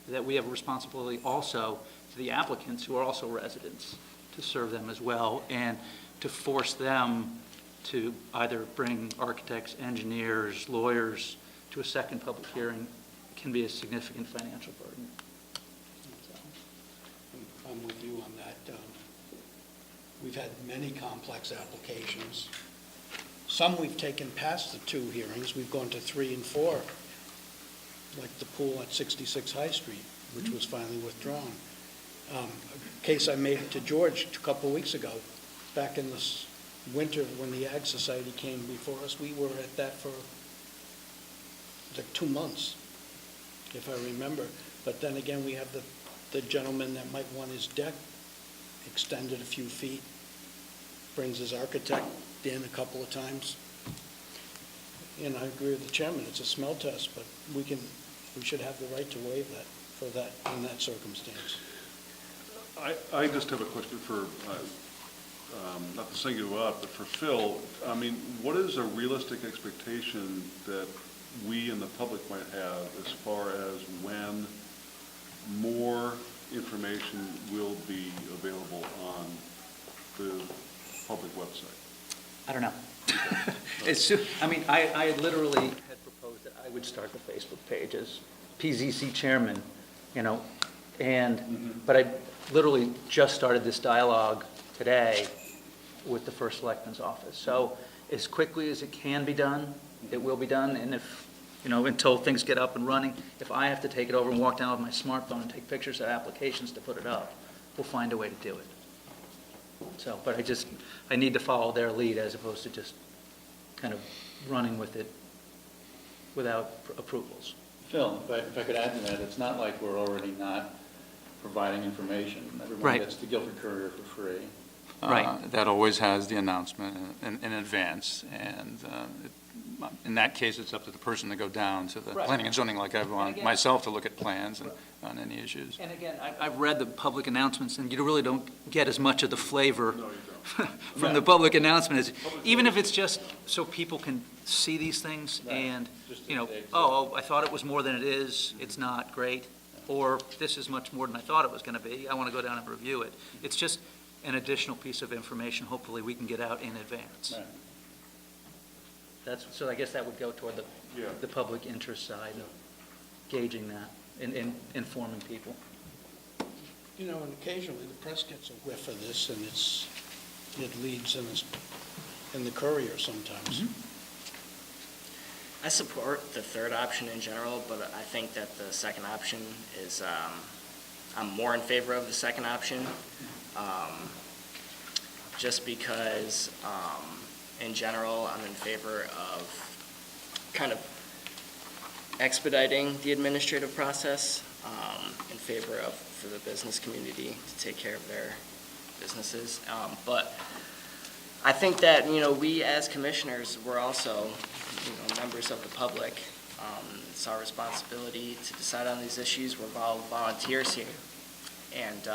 that we have a responsibility also to the applicants who are also residents to serve them as well and to force them to either bring architects, engineers, lawyers to a second public hearing can be a significant financial burden. I'm with you on that. We've had many complex applications. Some we've taken past the 2 hearings. We've gone to 3 and 4, like the pool at 66 High Street, which was finally withdrawn. A case I made to George a couple of weeks ago, back in this winter when the Ag Society came before us, we were at that for like 2 months, if I remember. But then again, we have the gentleman that might want his deck extended a few feet, brings his architect in a couple of times. And I agree with the chairman, it's a smell test, but we should have the right to waive that in that circumstance. I just have a question for, not to single you out, but for Phil. I mean, what is a realistic expectation that we and the public might have as far as when more information will be available on the public website? I don't know. I mean, I literally had proposed that I would start the Facebook page as PZC chairman, you know, but I literally just started this dialogue today with the first selectman's office. So as quickly as it can be done, it will be done, and if, you know, until things get up and running, if I have to take it over and walk down with my smartphone and take pictures of applications to put it up, we'll find a way to do it. So, but I need to follow their lead as opposed to just kind of running with it without approvals. Phil, if I could add to that, it's not like we're already not providing information. Everyone Right. gets the Guilford Courier for free. Right. That always has the announcement in advance, and in that case, it's up to the person to go down to the Right. planning and zoning like everyone, And again- myself, to look at plans and on any issues. And again, I've read the public announcements, and you really don't get as much of the flavor from the public announcement as, even if it's just so people can see these things and, you know, oh, I thought it was more than it is, it's not, great, or this is much more than I thought it was going to be, I want to go down and review it. It's just an additional piece of information, hopefully we can get out in advance. Right. So I guess that would go toward the public interest side of gauging that and informing people. You know, and occasionally the press gets a whiff of this, and it leads in the Courier sometimes. I support the third option in general, but I think that the second option is, I'm more in favor of the second option, just because, in general, I'm in favor of kind of expediting the administrative process, in favor of, for the business community to take care of their businesses. But I think that, you know, we as commissioners, we're also, you know, members of the public. It's our responsibility to decide on these issues. We're volunteers here. And,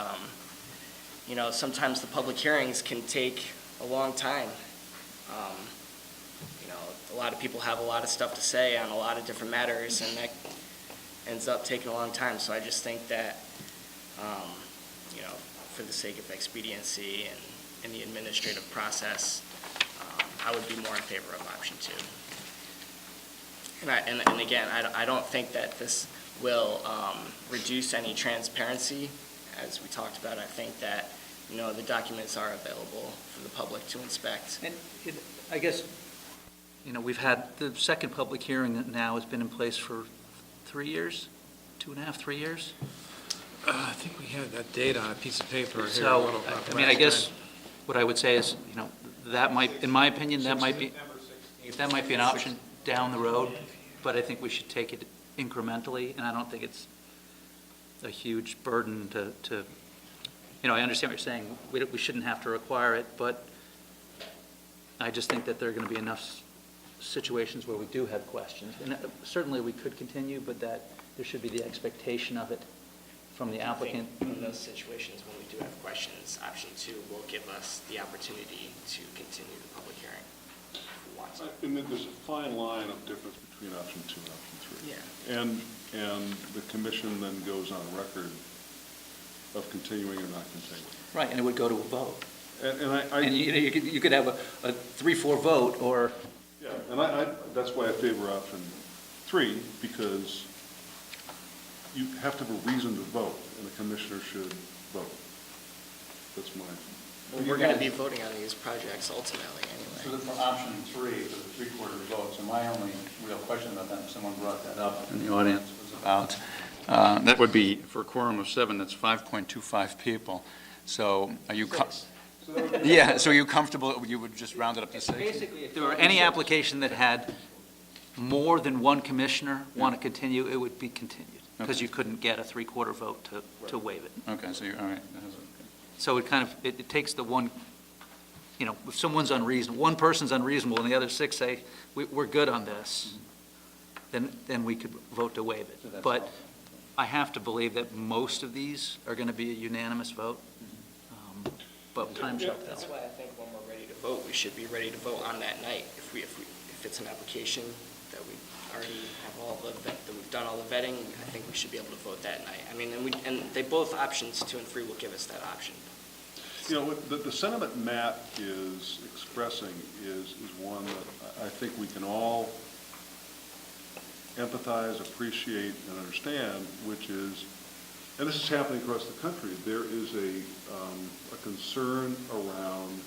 you know, sometimes the public hearings can take a long time. You know, a lot of people have a lot of stuff to say on a lot of different matters, and that ends up taking a long time. So I just think that, you know, for the sake of expediency and in the administrative process, I would be more in favor of option two. And again, I don't think that this will reduce any transparency. As we talked about, I think that, you know, the documents are available for the public to inspect. And I guess, you know, we've had, the second public hearing that now has been in place for 3 years, 2.5, 3 years? I think we had that date on a piece of paper here. So, I mean, I guess what I would say is, you know, that might, in my opinion, that might be an option down the road, but I think we should take it incrementally, and I don't think it's a huge burden to, you know, I understand what you're saying, we shouldn't have to require it, but I just think that there are going to be enough situations where we do have questions. And certainly we could continue, but that there should be the expectation of it from the applicant. I think in those situations when we do have questions, option two will give us the opportunity to continue the public hearing if we want to. And then there's a fine line of difference between option two and option three. Yeah. And the commission then goes on record of continuing or not continuing. Right, and it would go to a vote. And you could have a 3-4 vote, or... Yeah, and that's why I favor option three, because you have to have a reason to vote, and the commissioner should vote. That's my... We're going to be voting on these projects ultimately anyway. So for option three, for the 3/4 vote, so my only real question about that, if someone brought that up in the audience, was about, that would be, for a quorum of 7, that's 5.25 people. So are you... Yeah, so are you comfortable, you would just round it up to 6? Basically, if there were any application that had more than one commissioner want to continue, it would be continued, because you couldn't get a 3/4 vote to waive it. Okay, so you're, all right. So it kind of, it takes the one, you know, if someone's unreasonable, one person's unreasonable and the other 6 say, we're good on this, then we could vote to waive it. But I have to believe that most of these are going to be a unanimous vote. But time shall tell. That's why I think when we're ready to vote, we should be ready to vote on that night. If it's an application that we already have that we've done all the vetting, I think we should be able to vote that night. I mean, and they both options 2 and 3 will give us that option. You know, the sentiment Matt is expressing is one that I think we can all empathize, appreciate, and understand, which is, and this is happening across the country, there is a concern around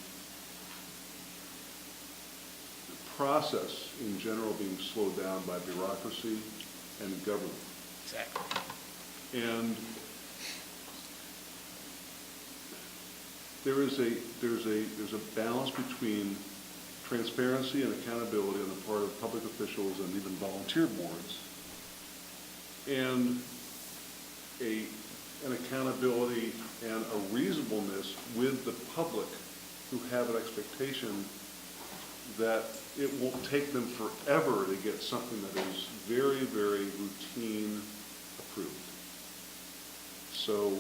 the process in general being slowed down by bureaucracy and government. Exactly. And there's a balance between transparency and accountability on the part of public officials and even volunteer boards, and an accountability and a reasonableness with the public who have an expectation that it won't take them forever to get something that is very, very routine approved. So,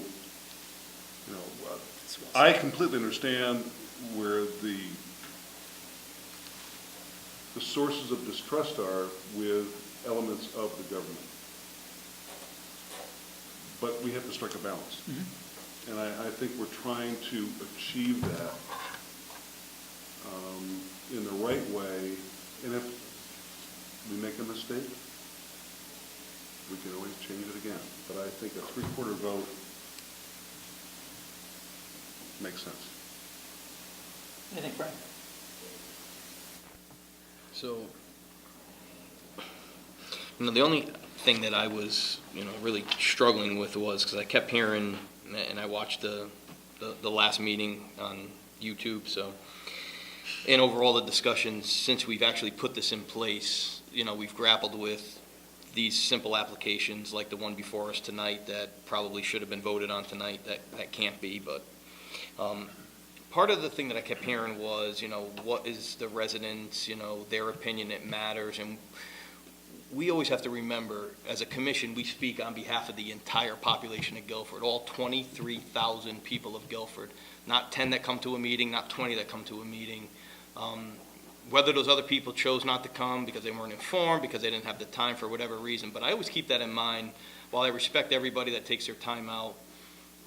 you know, I completely understand where the sources of distrust are with elements of the government. But we have to strike a balance. Mm-hmm. And I think we're trying to achieve that in the right way. And if we make a mistake, we can always change it again. But I think a three-quarter vote makes sense. Anything, Frank? So, you know, the only thing that I was, you know, really struggling with was, because I kept hearing, and I watched the last meeting on YouTube, so, and overall the discussions, since we've actually put this in place, you know, we've grappled with these simple applications like the one before us tonight that probably should have been voted on tonight, that can't be, but part of the thing that I kept hearing was, you know, what is the residents, you know, their opinion, it matters, and we always have to remember, as a commission, we speak on behalf of the entire population of Guilford, all 23,000 people of Guilford, not 10 that come to a meeting, not 20 that come to a meeting. Whether those other people chose not to come because they weren't informed, because they didn't have the time for whatever reason, but I always keep that in mind. While I respect everybody that takes their time out,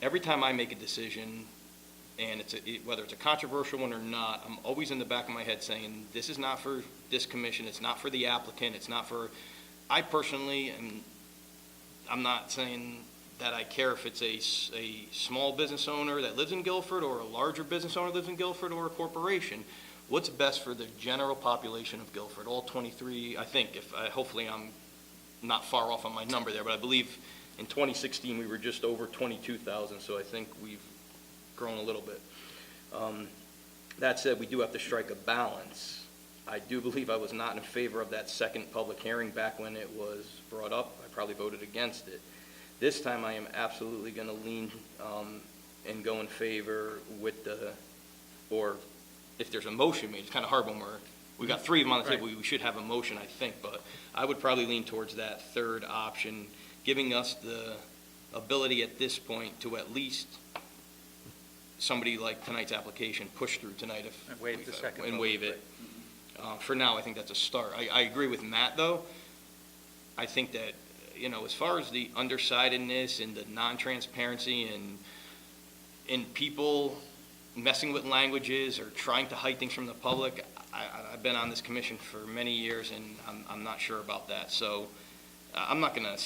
every time I make a decision, and whether it's a controversial one or not, I'm always in the back of my head saying, this is not for this commission, it's not for the applicant, it's not for, I personally, I'm not saying that I care if it's a small business owner that lives in Guilford or a larger business owner that lives in Guilford or a corporation. What's best for the general population of Guilford, all 23, I think, hopefully I'm not far off on my number there, but I believe in 2016 we were just over 22,000, so I think we've grown a little bit. That said, we do have to strike a balance. I do believe I was not in favor of that second public hearing back when it was brought up. I probably voted against it. This time I am absolutely going to lean and go in favor with or if there's a motion made, it's kind of hard when we got three of them on the table, we should have a motion, I think, but I would probably lean towards that third option, giving us the ability at this point to at least somebody like tonight's application push through tonight And waive the second and vote, waive it. For now, I think that's a start. I agree with Matt, though. I think that, you know, as far as the undersidedness and the non-transparency and people messing with languages or trying to hide things from the public, I've been on this commission for many years, and I'm not sure about that. So I'm not going to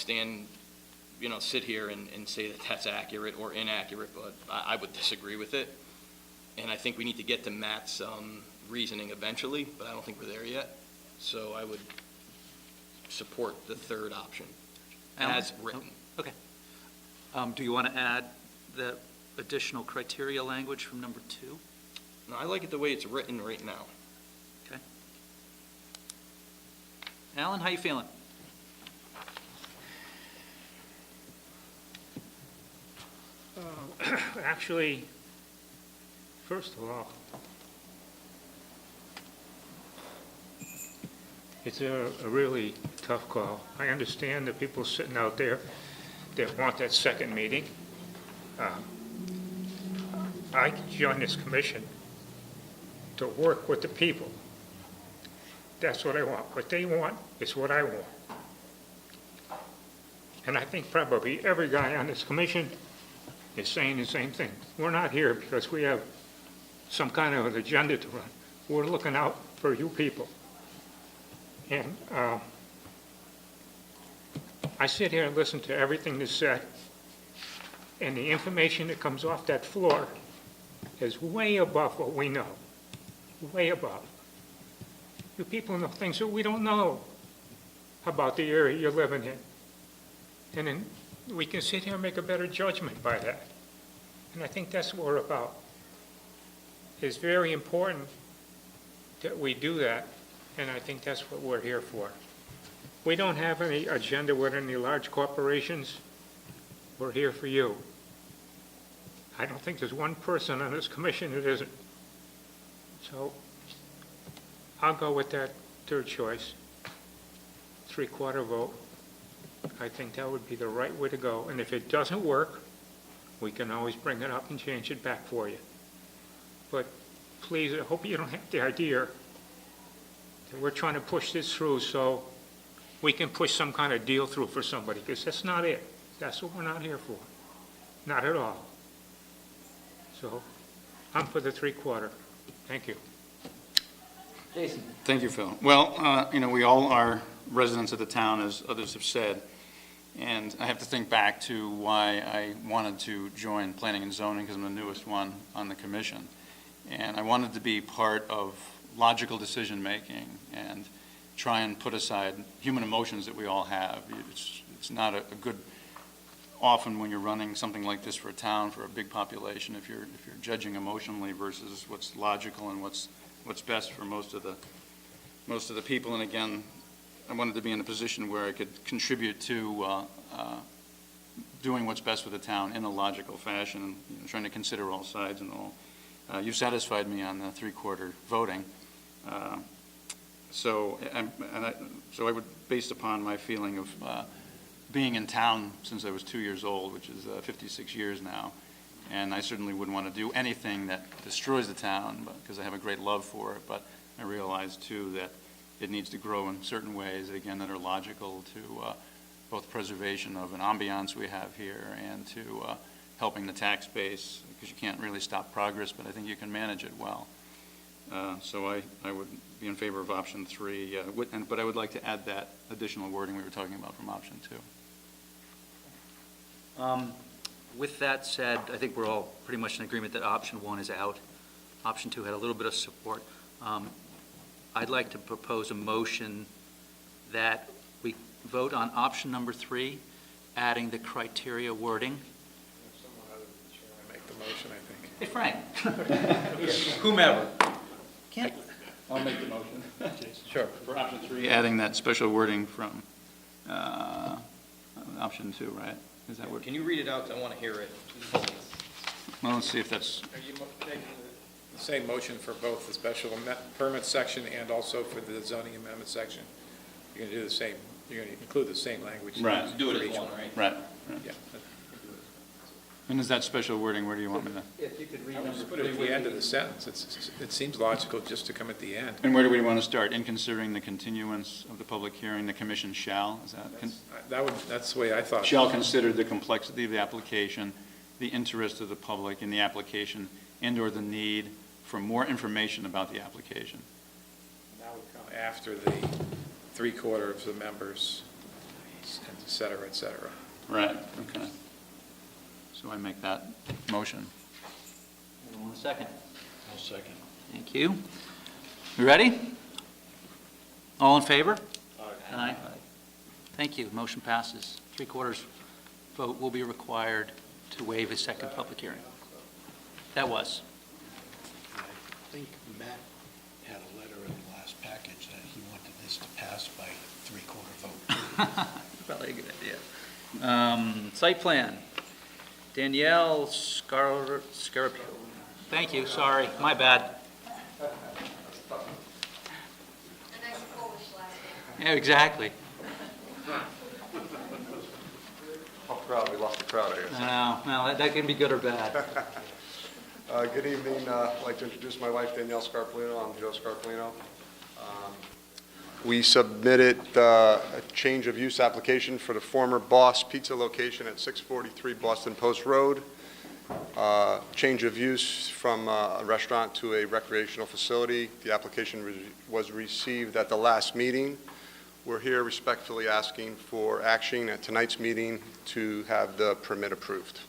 sit here and say that that's accurate or inaccurate, but I would disagree with it. And I think we need to get to Matt's reasoning eventually, but I don't think we're there yet. So I would support the third option as written. Okay. Do you want to add the additional criteria language from number 2? No, I like it the way it's written right now. Okay. Alan, how you feeling? Actually, first of all, it's a really tough call. I understand the people sitting out there that want that second meeting. I joined this commission to work with the people. That's what I want. What they want is what I want. And I think probably every guy on this commission is saying the same thing. We're not here because we have some kind of an agenda to run. We're looking out for you people. And I sit here and listen to everything that's said, and the information that comes off that floor is way above what we know, way above. You people know things that we don't know about the area you're living in. And then we can sit here and make a better judgment by that. And I think that's what we're about. It's very important that we do that, and I think that's what we're here for. We don't have any agenda with any large corporations. We're here for you. I don't think there's one person on this commission that isn't. So I'll go with that third choice, 3/4 vote. I think that would be the right way to go. And if it doesn't work, we can always bring it up and change it back for you. But please, I hope you don't have the idea that we're trying to push this through so we can push some kind of deal through for somebody, because that's not it. That's what we're not here for. Not at all. So I'm for the 3/4. Thank you. Jason? Thank you, Phil. Well, we all are residents of the town, as others have said, and I have to think back to why I wanted to join Planning and Zoning, because I'm the newest one on the commission. And I wanted to be part of logical decision-making and try and put aside human emotions that we all have. It's not a good, often when you're running something like this for a town, for a big population, if you're judging emotionally versus what's logical and what's best for most of the people. And again, I wanted to be in a position where I could contribute to doing what's best for the town in a logical fashion, and trying to consider all sides and all. You satisfied me on the 3/4 voting. So I would, based upon my feeling of being in town since I was 2 years old, which is 56 years now, and I certainly wouldn't want to do anything that destroys the town, because I have a great love for it, but I realize too that it needs to grow in certain ways, again, that are logical to both preservation of an ambiance we have here and to helping the tax base, because you can't really stop progress, but I think you can manage it well. So I would be in favor of option 3, but I would like to add that additional wording we were talking about from option 2. With that said, I think we're all pretty much in agreement that option 1 is out. Option 2 had a little bit of support. I'd like to propose a motion that we vote on option number 3, adding the criteria wording. Someone other than the chair make the motion, I think. Hey, Frank. Whomever. I'll make the motion. Sure. For option 3, adding that special wording from option 2, right? Is that what? Can you read it out? I want to hear it. Well, let's see if that's. Are you making the same motion for both the special permit section and also for the zoning amendment section? You're going to do the same, you're going to include the same language. Right. Do it as one, right? Right. Yeah. And is that special wording, where do you want me to? If you could read I would number just put it at 3. the end of the sentence. It seems logical just to come at the end. And where do we want to start? In considering the continuance of the public hearing, the commission shall, is that? That's the way I thought. Shall consider the complexity of the application, the interest of the public in the application, and/or the need for more information about the application. That would come after the 3/4 of the members, et cetera, et cetera. Right, okay. So I make that motion. Anyone want a second? I'll second. Thank you. You ready? All in favor? Aye. Thank you. Motion passes. 3/4 vote will be required to waive a second public hearing. That was. I think Matt had a letter in the last package that he wanted this to pass by 3/4 vote. Probably a good idea. Site plan. Danielle Scarapio. Thank you, sorry, my bad. Yeah, exactly. How proud, we lost the crowd, I guess. I know, well, that can be good or bad. Good evening, I'd like to introduce my wife, Danielle Scarpolino. I'm Joe Scarpolino. We submitted a change of use application for the former Boss Pizza location at 643 Boston Post Road. change of use from a restaurant to a recreational facility. The application was received at the last meeting. We're here respectfully asking for action at tonight's meeting to have the permit approved.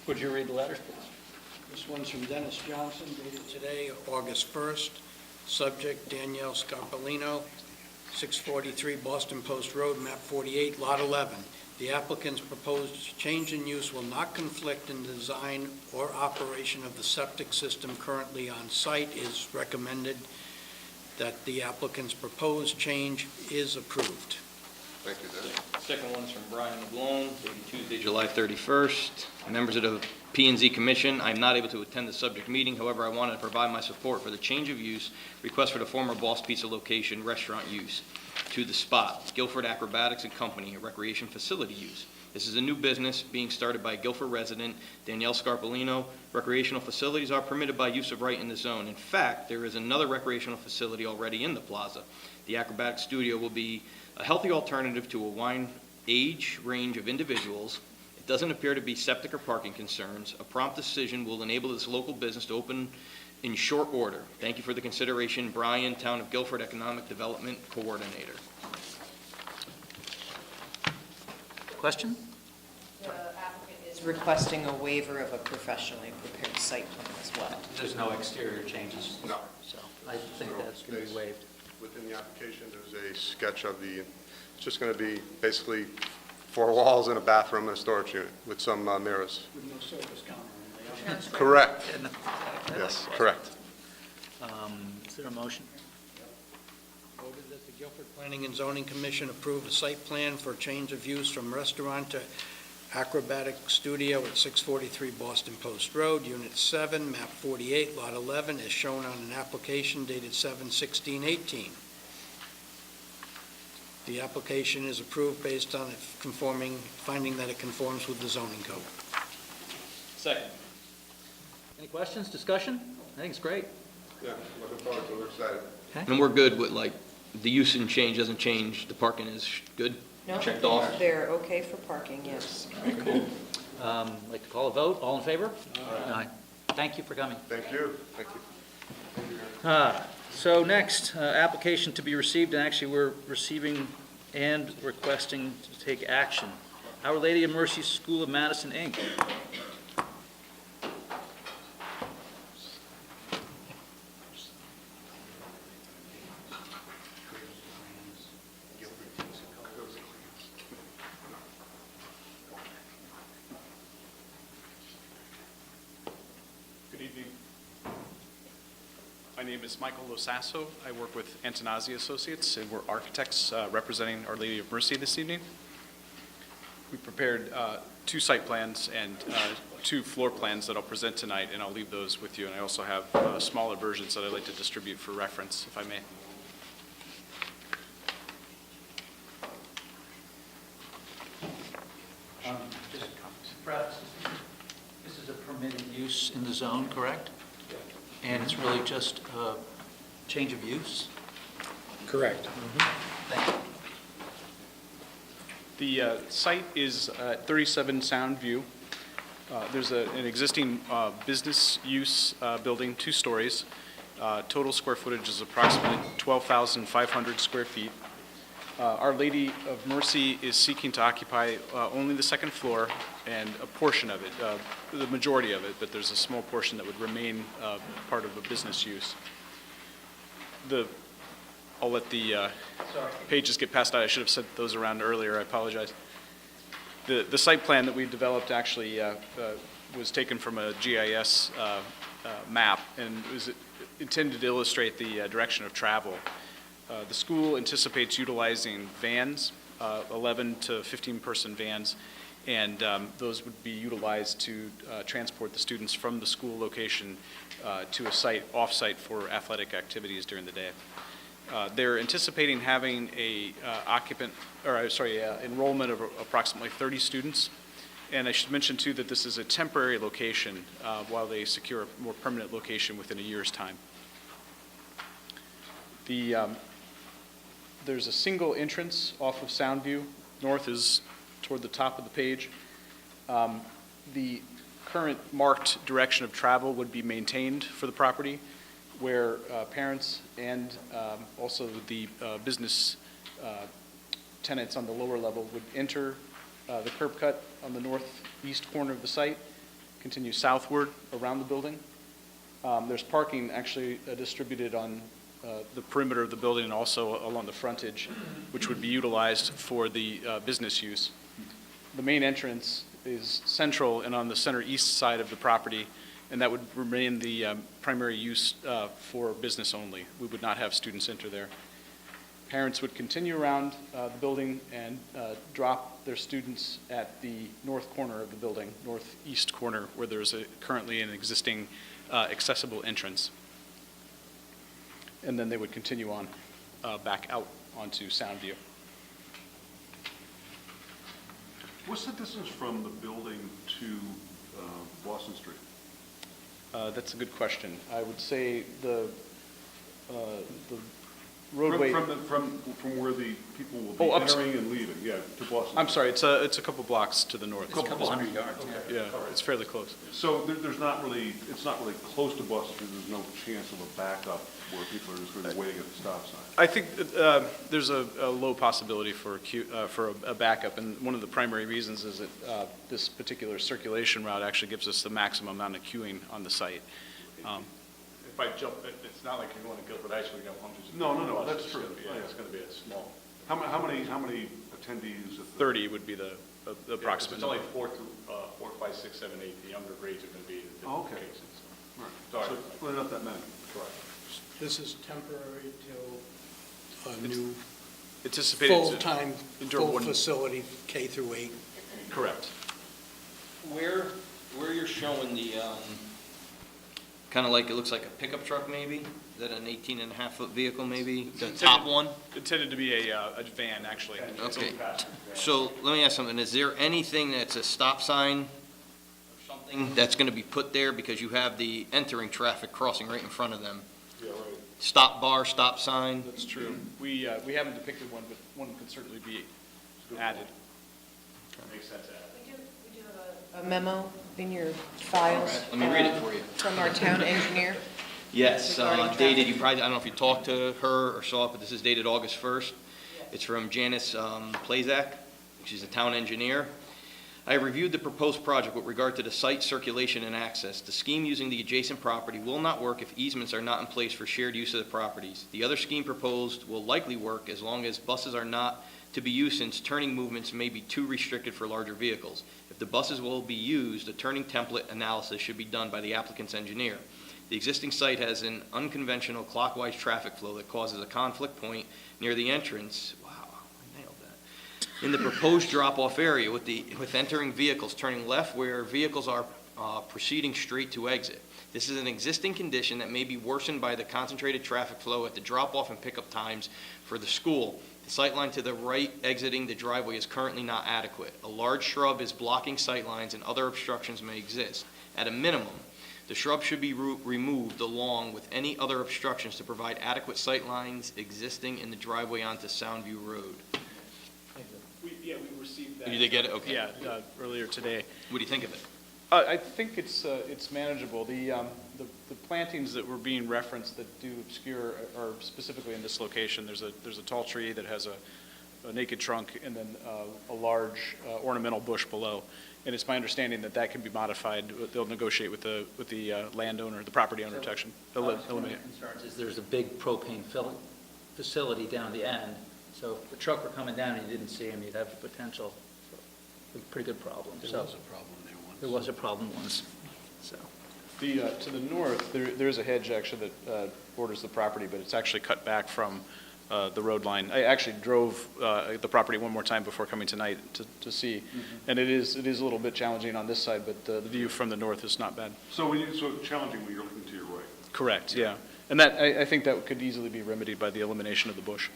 Would you read the letters, please? This one's from Dennis Johnson, dated today, August 1st. Subject, Danielle Scarpellino, 643 Boston Post Road, map 48, lot 11. The applicant's proposed change in use will not conflict in the design or operation of the septic system currently on site. Is recommended that the applicant's proposed change is approved. Thank you, Dennis. Second one is from Brian LeBlanc, dated Tuesday, July 31st. Members of the P&Z Commission, I am not able to attend the subject meeting. However, I wanted to provide my support for the change of use request for the former Boss Pizza location restaurant use to the spot, Guilford Acrobatics and Company, a recreation facility use. This is a new business being started by a Guilford resident, Danielle Scarpellino. Recreational facilities are permitted by use of right in the zone. In fact, there is another recreational facility already in the plaza. The acrobatic studio will be a healthy alternative to a wide age range of individuals. It doesn't appear to be septic or parking concerns. A prompt decision will enable this local business to open in short order. Thank you for the consideration. Brian, Town of Guilford Economic Development Coordinator. Question? The applicant is requesting a waiver of a professionally prepared site plan as well. There's no exterior changes? No. So I think that's going to be waived. Within the application, there's a sketch of the, it's just going to be basically 4 walls and a bathroom and a storage unit with some mirrors. With no service counter. Correct. Yes, correct. Is there a motion? Voted that the Guilford Planning and Zoning Commission approve a site plan for change of use from restaurant to acrobatic studio at 643 Boston Post Road, Unit 7, map 48, lot 11, as shown on an application dated 7/16/18. The application is approved based on it finding that it conforms with the zoning code. Second. Any questions, discussion? I think it's great. Yeah, looking forward to it, we're excited. And we're good with, like, the use and change doesn't change, the parking is good? No, Checked off? they're okay for parking, yes. Like to call a vote, all in favor? Aye. Thank you for coming. Thank you. Thank you. So next, application to be received, and actually we're receiving and requesting to take action. Our Lady of Mercy School of Madison, Inc. Good evening. My name is Michael Losasso. I work with Antonazi Associates, and we're architects representing Our Lady of Mercy this evening. We prepared 2 site plans and 2 floor plans that I'll present tonight, and I'll leave those with you. And I also have smaller versions that I'd like to distribute for reference, if I may. This is a permitted use in the zone, correct? And it's really just a change of use? Correct. Thank you. The site is 37 Sound View. There's an existing business use building, 2 stories. Total square footage is approximately 12,500 square feet. Our Lady of Mercy is seeking to occupy only the 2nd floor and a portion of it, the majority of it, but there's a small portion that would remain part of a business use. I'll let the pages get passed out. I should have sent those around earlier. I apologize. The site plan that we developed actually was taken from a GIS map and was intended to illustrate the direction of travel. The school anticipates utilizing vans, 11 to 15-person vans, and those would be utilized to transport the students from the school location to a site, off-site for athletic activities during the day. They're anticipating having enrollment of approximately 30 students. And I should mention, too, that this is a temporary location while they secure a more permanent location within a year's time. There's a single entrance off of Soundview. North is toward the top of the page. The current marked direction of travel would be maintained for the property, where parents and also the business tenants on the lower level would enter the curb cut on the northeast corner of the site, continue southward around the building. There's parking actually distributed on the perimeter of the building and also along the frontage, which would be utilized for the business use. The main entrance is central and on the center east side of the property, and that would remain the primary use for business only. We would not have students enter there. Parents would continue around the building and drop their students at the north corner of the building, northeast corner, where there's currently an existing accessible entrance. And then they would continue on back out onto Soundview. What's the distance from the building to Boston Street? That's a good question. I would say the roadway. From where the people will be Oh, entering and leaving, yeah, to Boston. I'm sorry, it's a couple blocks to the north. It's a couple hundred yards. Okay. Yeah, it's fairly close. So there's not really, it's not really close to Boston Street, there's no chance of a backup where people are just going to be waiting at the stop sign? I think there's a low possibility for a backup, and one of the primary reasons is that this particular circulation route actually gives us the maximum amount of queuing on the site. If I jump, it's not like you're going to Guilford High School, you have hundreds of. No, that's true. It's going to be a small. How many attendees? 30 would be the approximate. It's only 4, 5, 6, 7, 8. The younger grades are going to be in different cases. Right. Sorry. So really not that many. Correct. This is temporary till a new Anticipated to full-time, endure full one- facility, K through 8. Correct. Where you're showing the, kind of like, it looks like a pickup truck maybe? Is that an 18-and-a-half-foot vehicle maybe? The top one? Intended to be a van, actually. It's a Okay. little fast. So let me ask something. Is there anything that's a stop sign or something that's going to be put there because you have the entering traffic crossing right in front of them? Yeah, right. Stop bar, stop sign? That's true. We haven't depicted one, but one could certainly be added. Makes sense. A memo in your files. Let me read it for you. From our town engineer. Yes, Regarding dated, traffic. you probably, I don't know if you talked to her or saw it, but this is dated August 1st. It's from Janice Plazak. She's a town engineer. I have reviewed the proposed project with regard to the site circulation and access. The scheme using the adjacent property will not work if easements are not in place for shared use of the properties. The other scheme proposed will likely work as long as buses are not to be used, since turning movements may be too restricted for larger vehicles. If the buses will be used, a turning template analysis should be done by the applicant's engineer. The existing site has an unconventional clockwise traffic flow that causes a conflict point near the entrance. Wow, I nailed that. In the proposed drop-off area with entering vehicles turning left where vehicles are proceeding straight to exit. This is an existing condition that may be worsened by the concentrated traffic flow at the drop-off and pickup times for the school. The sightline to the right exiting the driveway is currently not adequate. A large shrub is blocking sightlines and other obstructions may exist. At a minimum, the shrub should be removed along with any other obstructions to provide adequate sightlines existing in the driveway onto Soundview Road. We received that. You did get it? Okay. Yeah, earlier today. What do you think of it? I think it's manageable. The plantings that were being referenced that do obscure are specifically in this location. There's a tall tree that has a naked trunk and then a large ornamental bush below. And it's my understanding that that can be modified. They'll negotiate with the landowner, the property owner to eliminate One of the concerns is there's a big propane facility down the end, so if the truck were coming down and you didn't see him, you'd have the potential for a pretty good problem. There So was a problem there once. there was a problem once, so. To the north, there's a hedge actually that borders the property, but it's actually cut back from the road line. I actually drove the property one more time before coming tonight to see, and it is a little bit challenging on this side, but the view from the north is not bad. So challenging when you're looking to your right? Correct, yeah. And that, I think that could easily be remedied by the elimination of the bush.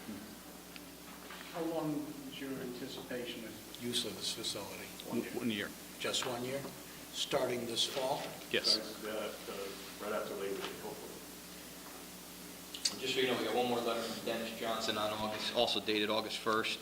How long is your anticipation of use of this facility? 1 year. Just 1 year? Starting this fall? Yes. Right after Labor Day, hopefully. Just so you know, we got one more letter from Dennis Johnson on August, also dated August 1st.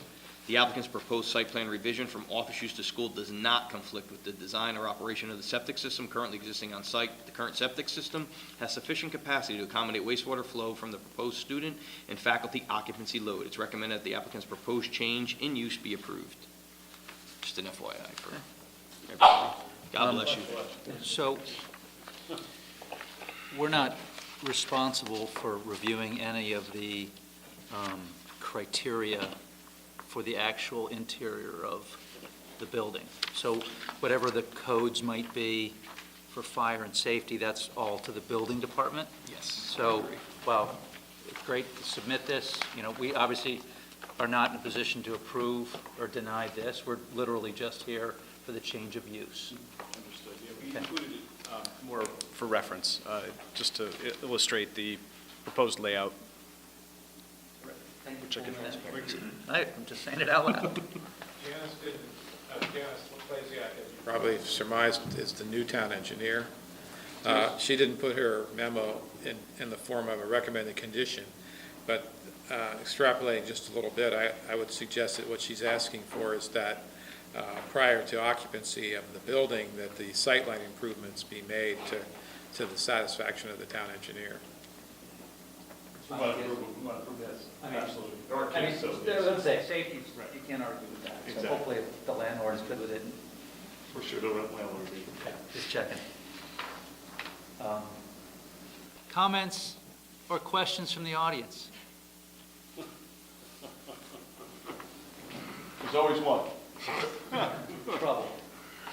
The applicant's proposed site plan revision from office use to school does not conflict with the design or operation of the septic system currently existing on site. The current septic system has sufficient capacity to accommodate wastewater flow from the proposed student and faculty occupancy load. It's recommended that the applicant's proposed change in use be approved. Just an FYI for everybody. God bless you. So, we're not responsible for reviewing any of the criteria for the actual interior of the building. So whatever the codes might be for fire and safety, that's all to the building department? Yes. So, well, it's great to submit this. You know, we obviously are not in a position to approve or deny this. We're literally just here for the change of use. Understood. Yeah, we included it more for reference, just to illustrate the proposed layout. Which I can. I'm just saying it out loud. Janice Laplaziak probably surmised is the new town engineer. She didn't put her memo in the form of a recommended condition, but extrapolating just a little bit, I would suggest that what she's asking for is that prior to occupancy of the building, that the sightline improvements be made to the satisfaction of the town engineer. Absolutely. Let's say, safety, you can't argue with that. So hopefully if the landlord is good with it. For sure, the landlord would be. Just checking. Comments or questions from the audience? There's always one. Trouble.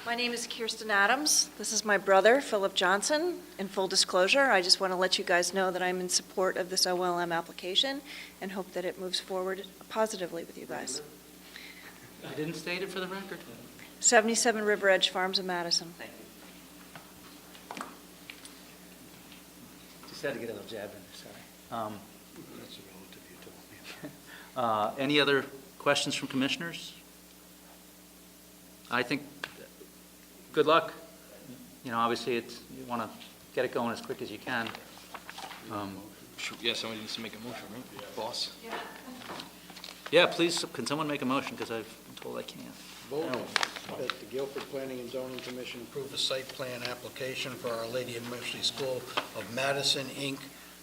My name is Kirsten Adams. This is my brother, Philip Johnson. In full disclosure, I just want to let you guys know that I'm in support of this OLM application and hope that it moves forward positively with you guys. I didn't state it for the record. 77 River Edge Farms in Madison. Thank you. Just had to get a little jab in there, sorry. That's a relative, you told me. Any other questions from commissioners? I think, good luck. You know, obviously, you want to get it going as quick as you can. Yeah, somebody needs to make a motion, right? Boss? Yeah, please, can someone make a motion, because I've been told I can't. Vote that the Guilford Planning and Zoning Commission approve a site plan application for Our Lady of Mercy School of Madison, Inc.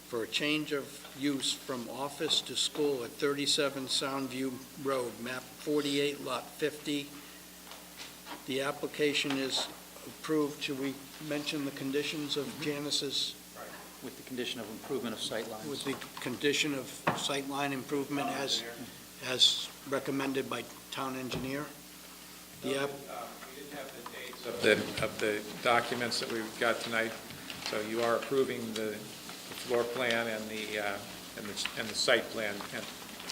for a change of use from office to school at 37 Soundview Road, map 48, lot 50. The application is approved. Should we mention the conditions of Janice's? With the condition of improvement of sight lines. With the condition of sightline improvement as recommended by town engineer? The app. We didn't have the dates of the documents that we've got tonight, so you are approving the floor plan and the site plan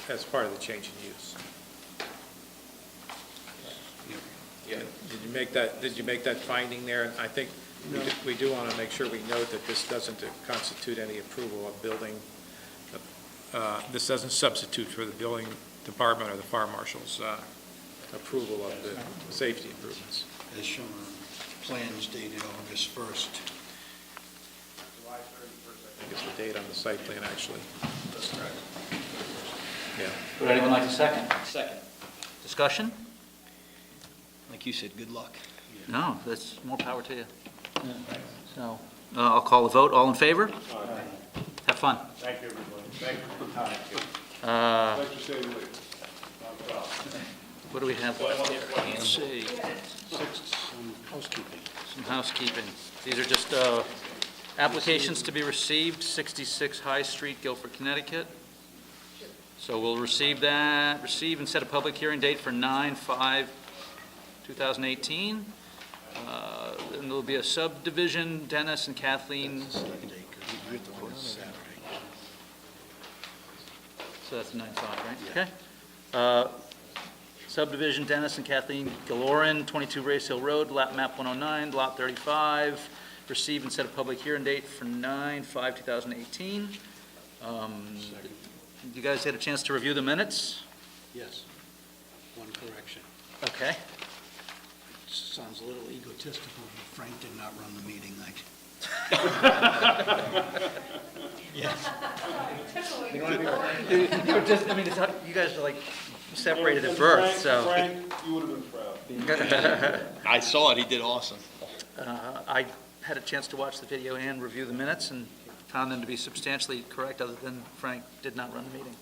as part of the change in use. Yeah. Did you make that finding there? And I think we do want to make sure we note that this doesn't constitute any approval of building. This doesn't substitute for the building department or the fire marshal's approval of the safety improvements. As shown on plans dated August 1st. July 31st, I think is the date on the site plan, actually. That's correct. Yeah. Would anyone like a second? Second. Discussion? Like you said, good luck. No, that's more power to you. So, I'll call the vote. All in favor? Have fun. Thank you, everybody. Thank you for the time. Thanks for staying late. What do we have? Let's see. Some housekeeping. Some housekeeping. These are just applications to be received, 66 High Street, Guilford, Connecticut. So we'll receive and set a public hearing date for 9/5/2018. And there'll be a subdivision, Dennis and Kathleen. So that's 9/5, right? Okay. Subdivision, Dennis and Kathleen Galorin, 22 Race Hill Road, map 109, lot 35. Receive and set a public hearing date for 9/5/2018. You guys had a chance to review the minutes? Yes. One correction. Okay. It sounds a little egotistical, but Frank did not run the meeting. Yes. You guys are like separated at birth, so. Frank, you would have been proud. I saw it, he did awesome. I had a chance to watch the video and review the minutes and found them to be substantially correct, other than Frank did not run the meeting.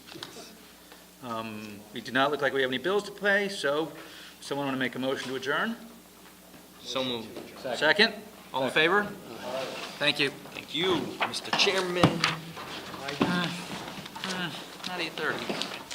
We do not look like we have any bills to pay, so someone want to make a motion to adjourn? So moved. Second? All in favor? Thank you. Thank you, Mr. Chairman. Not 8:30.